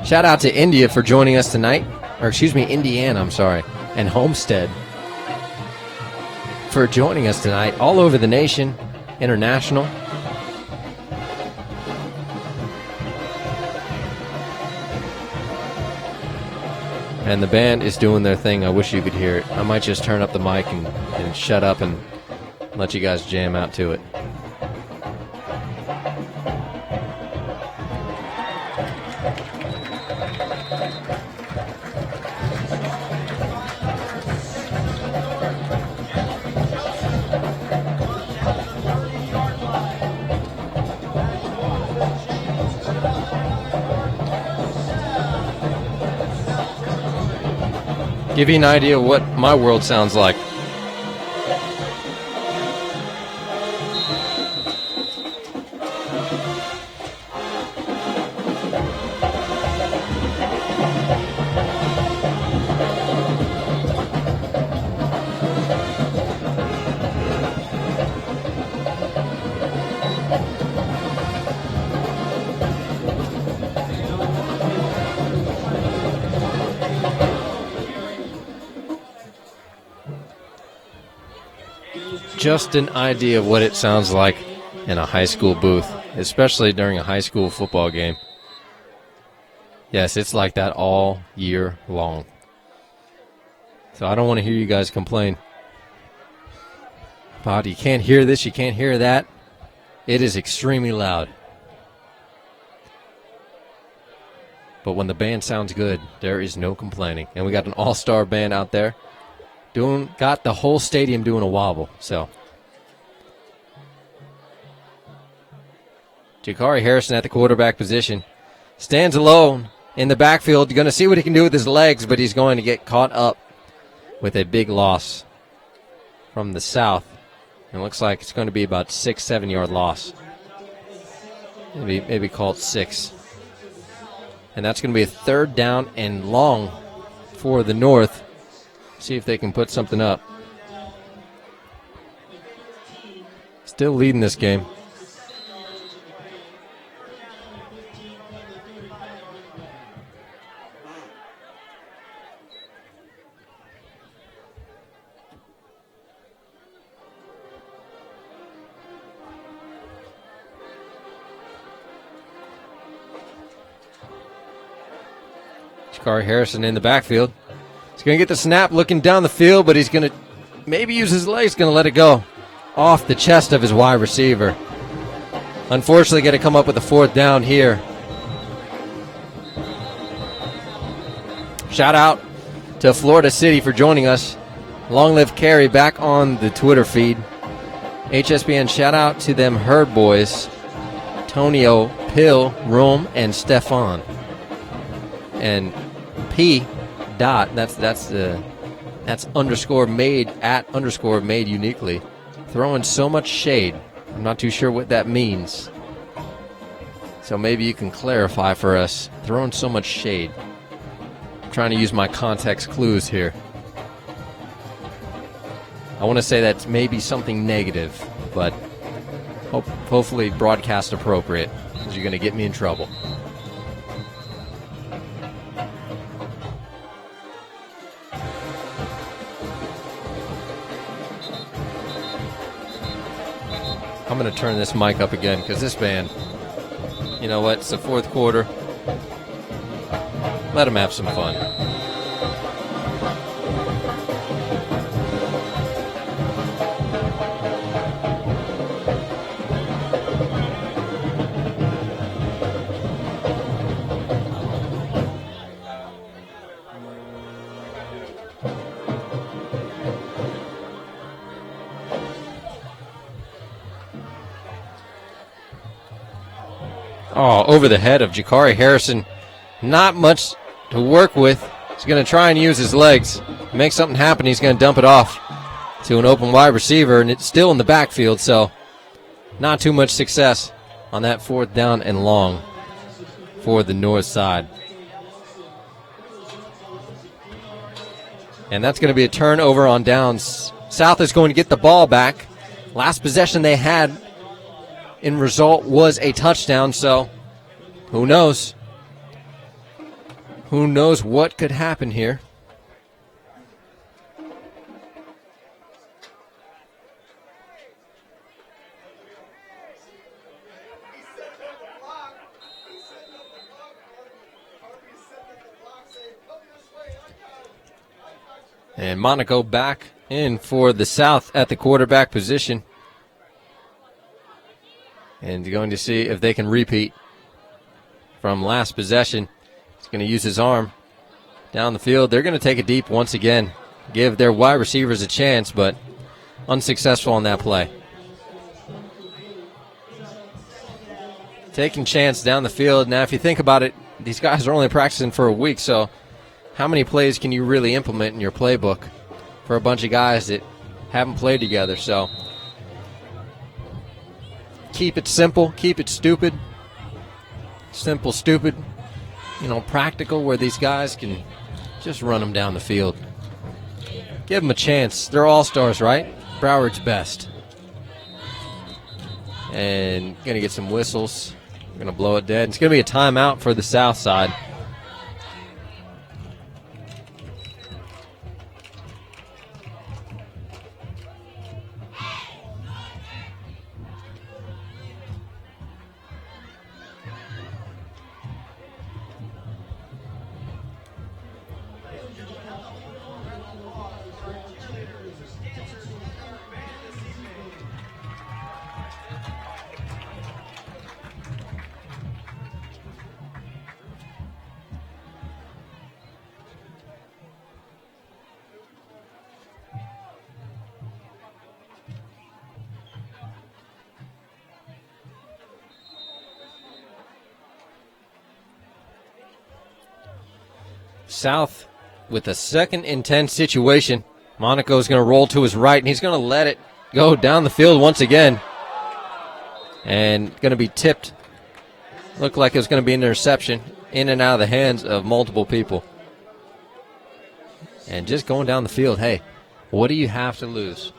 Shout out to India for joining us tonight. Or excuse me, Indiana, I'm sorry. And Homestead for joining us tonight. All over the nation, international. And the band is doing their thing. I wish you could hear it. I might just turn up the mic and shut up and let you guys jam out to it. Give you an idea what my world sounds like. Just an idea of what it sounds like in a high school booth, especially during a high school football game. Yes, it's like that all year long. So I don't want to hear you guys complain about you can't hear this, you can't hear that. It is extremely loud. But when the band sounds good, there is no complaining. And we got an all-star band out there. Got the whole stadium doing a wobble. So Jakari Harrison at the quarterback position stands alone in the backfield. Going to see what he can do with his legs, but he's going to get caught up with a big loss from the south. It looks like it's going to be about 6-7 yard loss. Maybe call it 6. And that's going to be a 3rd down and long for the North. See if they can put something up. Still leading this game. Jakari Harrison in the backfield. He's going to get the snap looking down the field, but he's going to maybe use his legs, going to let it go off the chest of his wide receiver. Unfortunately, going to come up with a 4th down here. Shout out to Florida City for joining us. Long live Carey back on the Twitter feed. HSBN, shout out to them Herd Boys, Tonio, Pill, Rome, and Stefan. And P. Dot, that's underscore made at underscore made uniquely. Throwing so much shade. I'm not too sure what that means. So maybe you can clarify for us. Throwing so much shade. I'm trying to use my context clues here. I want to say that's maybe something negative, but hopefully broadcast appropriate, because you're going to get me in trouble. I'm going to turn this mic up again because this band, you know what, it's the 4th quarter. Let them have some fun. Oh, over the head of Jakari Harrison. Not much to work with. He's going to try and use his legs. Make something happen, he's going to dump it off to an open wide receiver, and it's still in the backfield, so not too much success on that 4th down and long for the north side. And that's going to be a turnover on downs. South is going to get the ball back. Last possession they had in result was a touchdown, so who knows? Who knows what could happen here? And Monaco back in for the South at the quarterback position. And going to see if they can repeat from last possession. He's going to use his arm down the field. They're going to take it deep once again. Give their wide receivers a chance, but unsuccessful on that play. Taking chance down the field. Now, if you think about it, these guys are only practicing for a week, so how many plays can you really implement in your playbook for a bunch of guys that haven't played together? So keep it simple, keep it stupid. Simple, stupid, practical, where these guys can just run them down the field. Give them a chance. They're all-stars, right? Broward's best. And going to get some whistles. Going to blow it dead. It's going to be a timeout for the South side. South with a 2nd and 10 situation. Monaco's going to roll to his right, and he's going to let it go down the field once again. And going to be tipped. Looked like it was going to be an interception in and out of the hands of multiple people. And just going down the field, hey, what do you have to lose?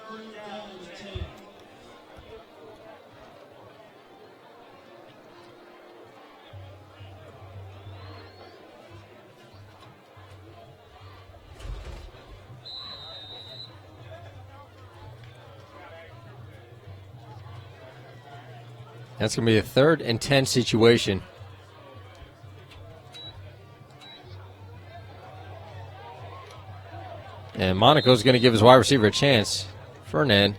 That's going to be a 3rd and 10 situation. And Monaco's going to give his wide receiver a chance. Fernand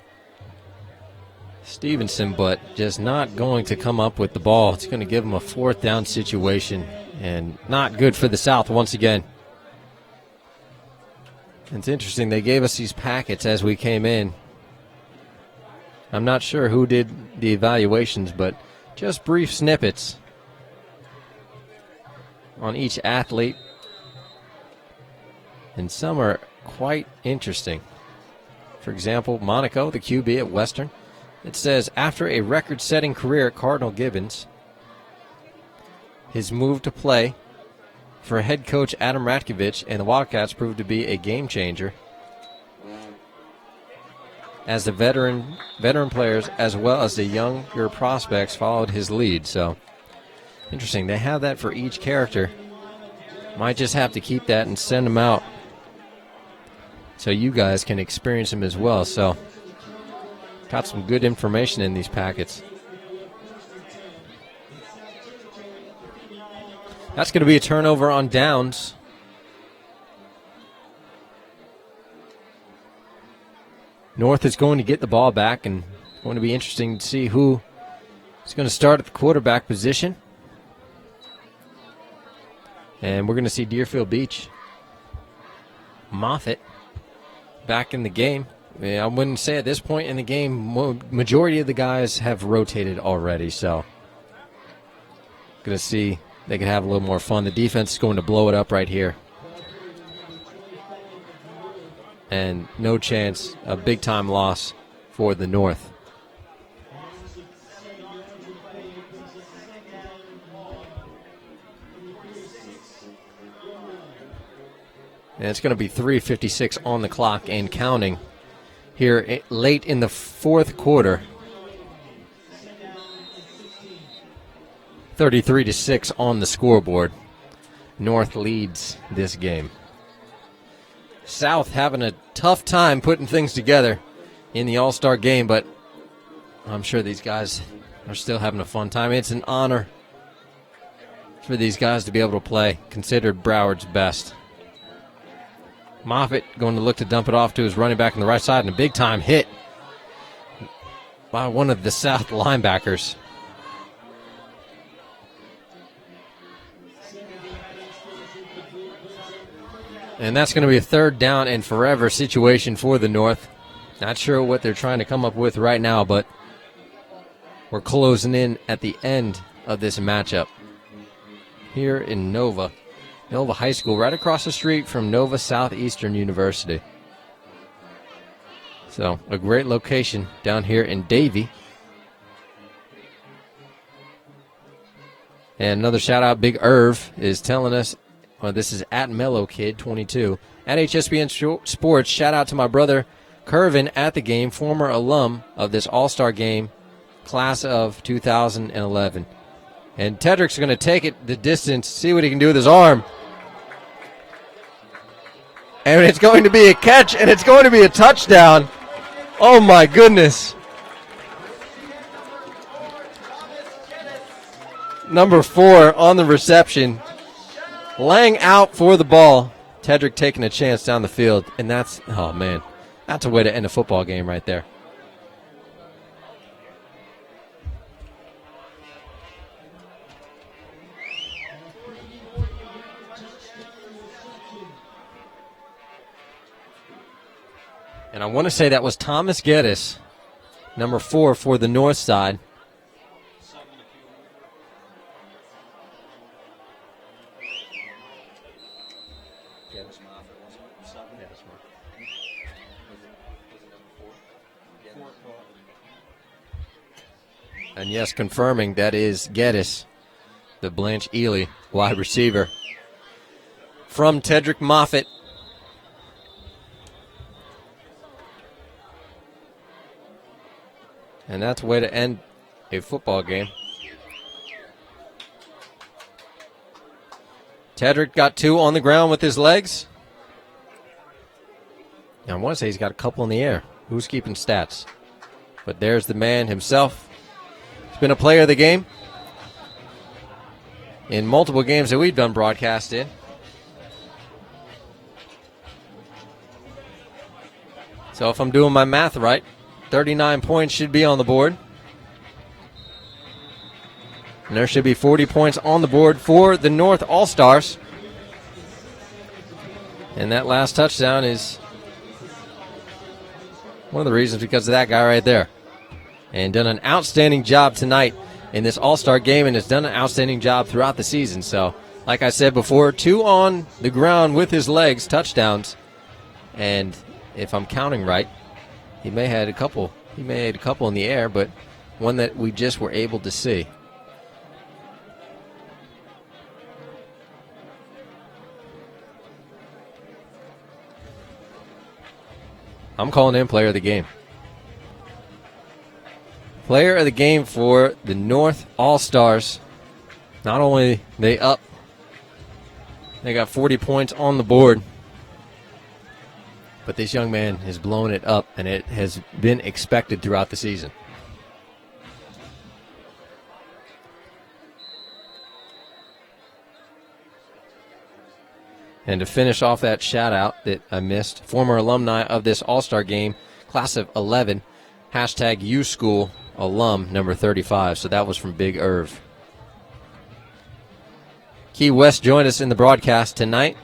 Stevenson, but just not going to come up with the ball. It's going to give him a 4th down situation. And not good for the South once again. It's interesting. They gave us these packets as we came in. I'm not sure who did the evaluations, but just brief snippets on each athlete. And some are quite interesting. For example, Monaco, the QB at Western. It says, after a record-setting career at Cardinal Gibbons, his move to play for head coach Adam Ratkovich and the Wildcats proved to be a game changer, as the veteran players as well as the younger prospects followed his lead. So, interesting. They have that for each character. Might just have to keep that and send them out so you guys can experience them as well. So, got some good information in these packets. That's going to be a turnover on downs. North is going to get the ball back, and it's going to be interesting to see who is going to start at the quarterback position. And we're going to see Deerfield Beach Moffitt back in the game. I wouldn't say at this point in the game, majority of the guys have rotated already, so going to see they can have a little more fun. The defense is going to blow it up right here. and no chance, a big-time loss for the North. And it's going to be 3:56 on the clock and counting here late in the fourth quarter. 33-6 on the scoreboard. North leads this game. South having a tough time putting things together in the All-Star game, but I'm sure these guys are still having a fun time. It's an honor for these guys to be able to play, considered Broward's best. Moffitt going to look to dump it off to his running back on the right side, and a big-time hit by one of the South linebackers. And that's going to be a third down and forever situation for the North. Not sure what they're trying to come up with right now, but we're closing in at the end of this matchup here in Nova High School, right across the street from Nova Southeastern University. So a great location down here in Davie. And another shout out, Big Irv is telling us, well, this is at Mellow Kid 22 at HSBN Sports. Shout out to my brother Curvin at the game, former alum of this All-Star game, class of 2011. And Tedrick's going to take it the distance, see what he can do with his arm. And it's going to be a catch, and it's going to be a touchdown. Oh, my goodness. Number 4 on the reception. Laying out for the ball. Tedrick taking a chance down the field. And that's, oh, man, that's a way to end a football game right there. And I want to say that was Thomas Geddes, number 4 for the North side. And yes, confirming that is Geddes, the Blanche Ely wide receiver from Tedrick Moffitt. And that's a way to end a football game. Tedrick got 2 on the ground with his legs. And I want to say he's got a couple in the air. Who's keeping stats? But there's the man himself. He's been a player of the game in multiple games that we've done broadcast in. So if I'm doing my math right, 39 points should be on the board. And there should be 40 points on the board for the North All-Stars. And that last touchdown is one of the reasons because of that guy right there. And done an outstanding job tonight in this All-Star game, and has done an outstanding job throughout the season. So, like I said before, 2 on the ground with his legs, touchdowns. And if I'm counting right, he may have had a couple in the air, but one that we just were able to see. I'm calling in player of the game. Player of the game for the North All-Stars. Not only they got 40 points on the board, but this young man has blown it up, and it has been expected throughout the season. And to finish off that shout-out that I missed, former alumni of this All-Star game, class of 11, hashtag USchool alum number 35. So that was from Big Irv. Key West joined us in the broadcast tonight.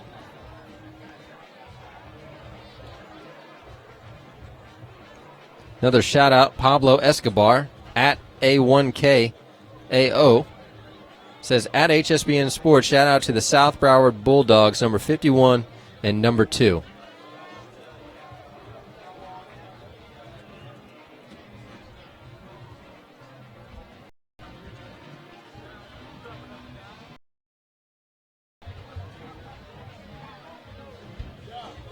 Another shout out, Pablo Escobar at A1KAO says at HSBN Sports, shout out to the South Broward Bulldogs, number 51 and number 2.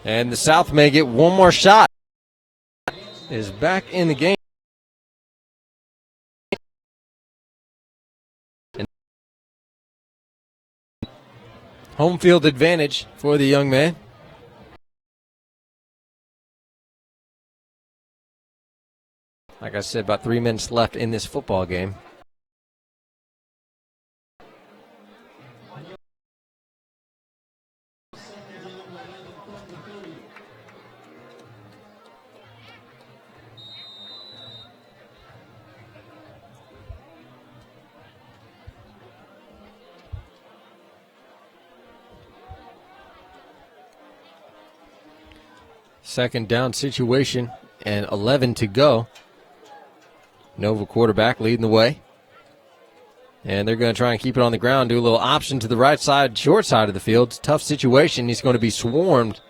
And the South may get one more shot. Is back in the game. And home field advantage for the young man. Like I said, about 3 minutes left in this football game. Second down situation and 11 to go. Nova quarterback leading the way. And they're going to try and keep it on the ground, do a little option to the right side, short side of the field. It's a tough situation. He's going to be swarmed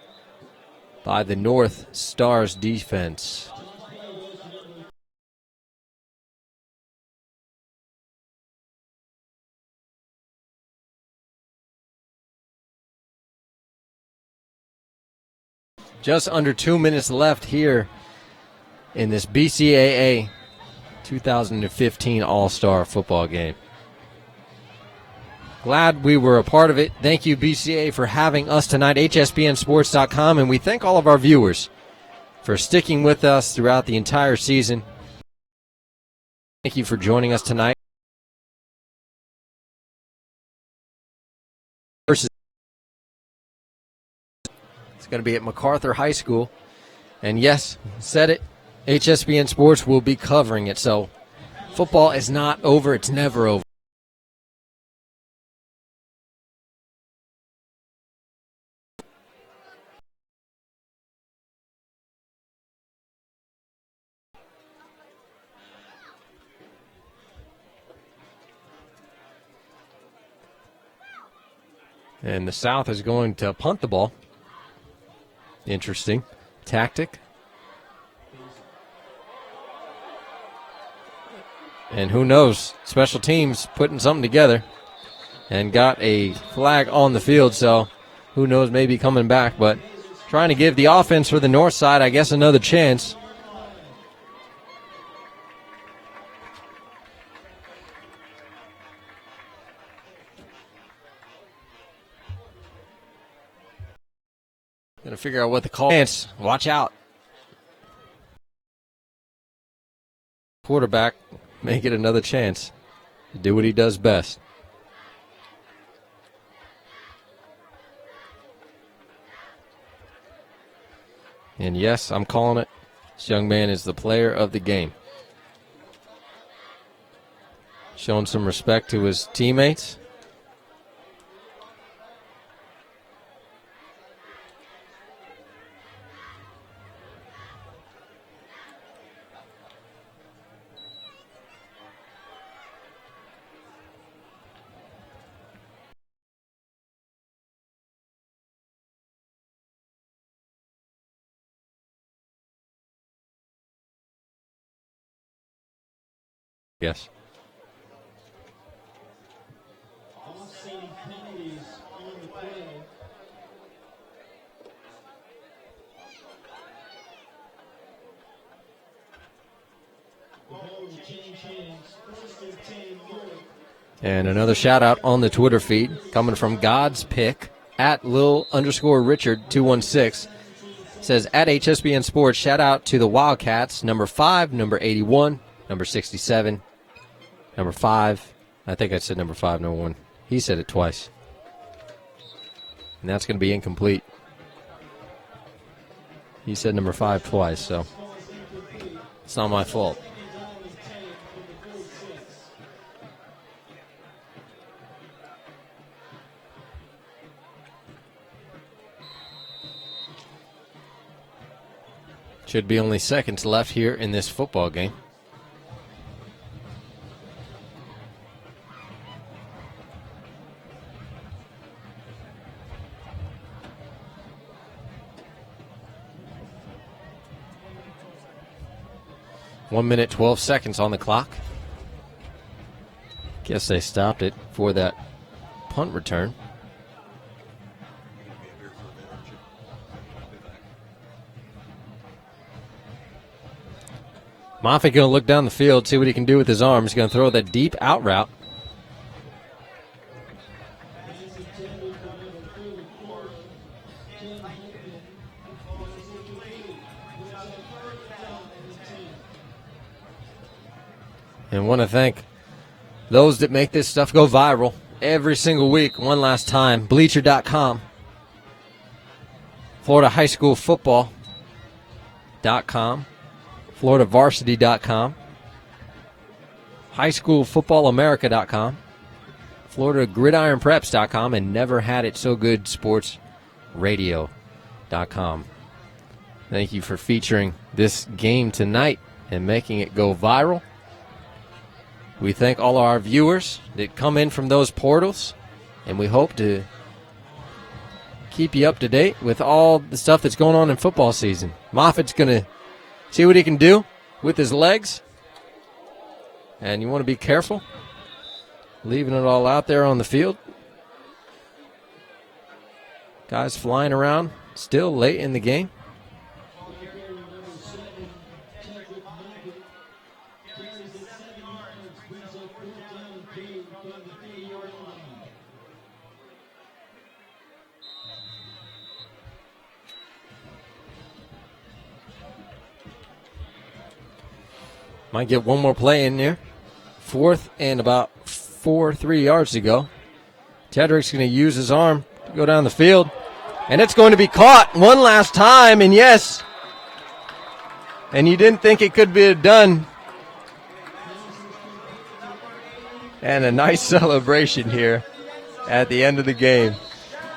by the North Stars defense. Just under 2 minutes left here in this BCAA 2015 All-Star football game. Glad we were a part of it. Thank you, BCAA, for having us tonight, hsbnsports.com, and we thank all of our viewers for sticking with us throughout the entire season. Thank you for joining us tonight. It's going to be at MacArthur High School. And yes, said it, HSBN Sports will be covering it. So football is not over. It's never over. And the South is going to punt the ball. Interesting tactic. And who knows, special teams putting something together and got a flag on the field, so who knows, maybe coming back, but trying to give the offense for the north side, I guess, another chance. Gonna figure out what the call is. Watch out. Quarterback may get another chance to do what he does best. And yes, I'm calling it. This young man is the player of the game. Showing some respect to his teammates. Yes. And another shout out on the Twitter feed coming from God's Pick at Lil_Richard216. Says at HSBN Sports, shout out to the Wildcats, number 5, number 81, number 67, number 5. I think I said number 5, number 1. He said it twice. And that's going to be incomplete. He said number 5 twice, so it's not my fault. Should be only seconds left here in this football game. One minute, 12 seconds on the clock. Guess they stopped it for that punt return. Moffitt going to look down the field, see what he can do with his arms. He's going to throw that deep out route. And want to thank those that make this stuff go viral every single week. One last time, Bleacher.com, Florida High School Football.com, FloridaVarsity.com, HighSchoolFootballAmerica.com, FloridaGridironPreps.com, and NeverHadItSoGoodSportsRadio.com. Thank you for featuring this game tonight and making it go viral. We thank all our viewers that come in from those portals, and we hope to keep you up to date with all the stuff that's going on in football season. Moffitt's going to see what he can do with his legs, and you want to be careful leaving it all out there on the field. Guys flying around still late in the game. Might get one more play in there. 4th and about 3 yards to go. Tedrick's going to use his arm to go down the field. And it's going to be caught one last time. And yes. And you didn't think it could be done. And a nice celebration here at the end of the game.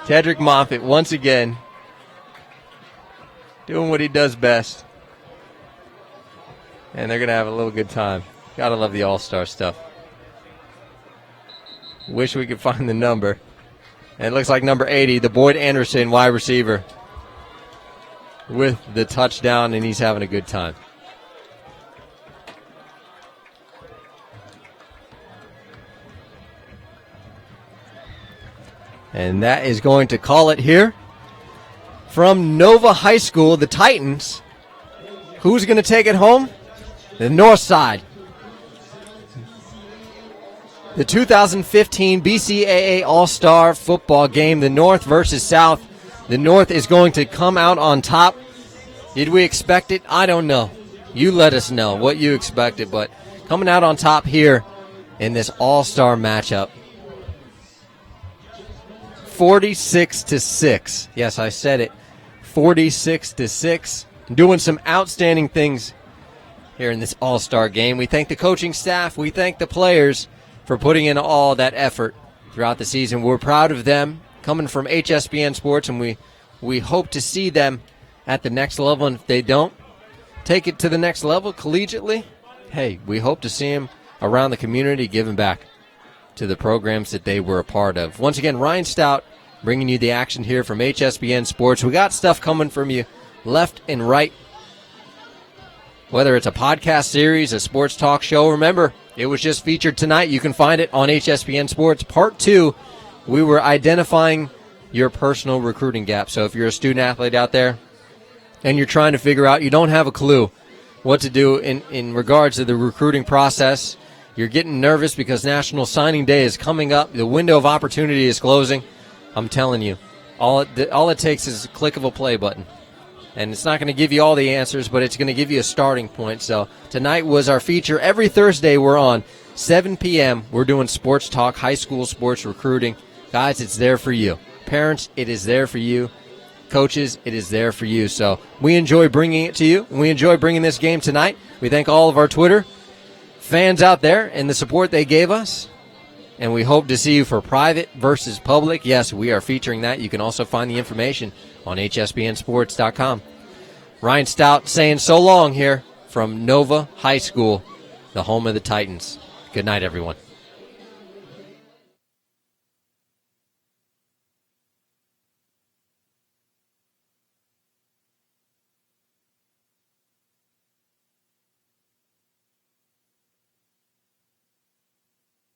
Tedrick Moffitt once again doing what he does best. And they're going to have a little good time. Got to love the all-star stuff. Wish we could find the number. And it looks like number 80, the Boyd Anderson wide receiver, with the touchdown, and he's having a good time. And that is going to call it here from Nova High School, the Titans. Who's going to take it home? The North Side. The 2015 BCAA All-Star Football Game, the North versus South. The North is going to come out on top. Did we expect it? I don't know. You let us know what you expected, but coming out on top here in this All-Star matchup. 46-6. Yes, I said it. 46-6. Doing some outstanding things here in this All-Star game. We thank the coaching staff. We thank the players for putting in all that effort throughout the season. We're proud of them coming from HSBN Sports, and we hope to see them at the next level. And if they don't take it to the next level collegiately, hey, we hope to see them around the community giving back to the programs that they were a part of. Once again, Ryan Stout bringing you the action here from HSBN Sports. We got stuff coming from you left and right. Whether it's a podcast series, a sports talk show, remember, it was just featured tonight. You can find it on HSBN Sports. Part 2, we were identifying your personal recruiting gap. So if you're a student athlete out there and you're trying to figure out, you don't have a clue what to do in regards to the recruiting process, you're getting nervous because National Signing Day is coming up, the window of opportunity is closing, I'm telling you, all it takes is a click of a play button. And it's not going to give you all the answers, but it's going to give you a starting point. So tonight was our feature. Every Thursday we're on, 7 p.m. We're doing sports talk, high school sports recruiting. Guys, it's there for you. Parents, it is there for you. Coaches, it is there for you. So we enjoy bringing it to you. We enjoy bringing this game tonight. We thank all of our Twitter fans out there and the support they gave us. And we hope to see you for private versus public. Yes, we are featuring that. You can also find the information on hsbnsports.com. Ryan Stout saying so long here from Nova High School, the home of the Titans. Good night, everyone.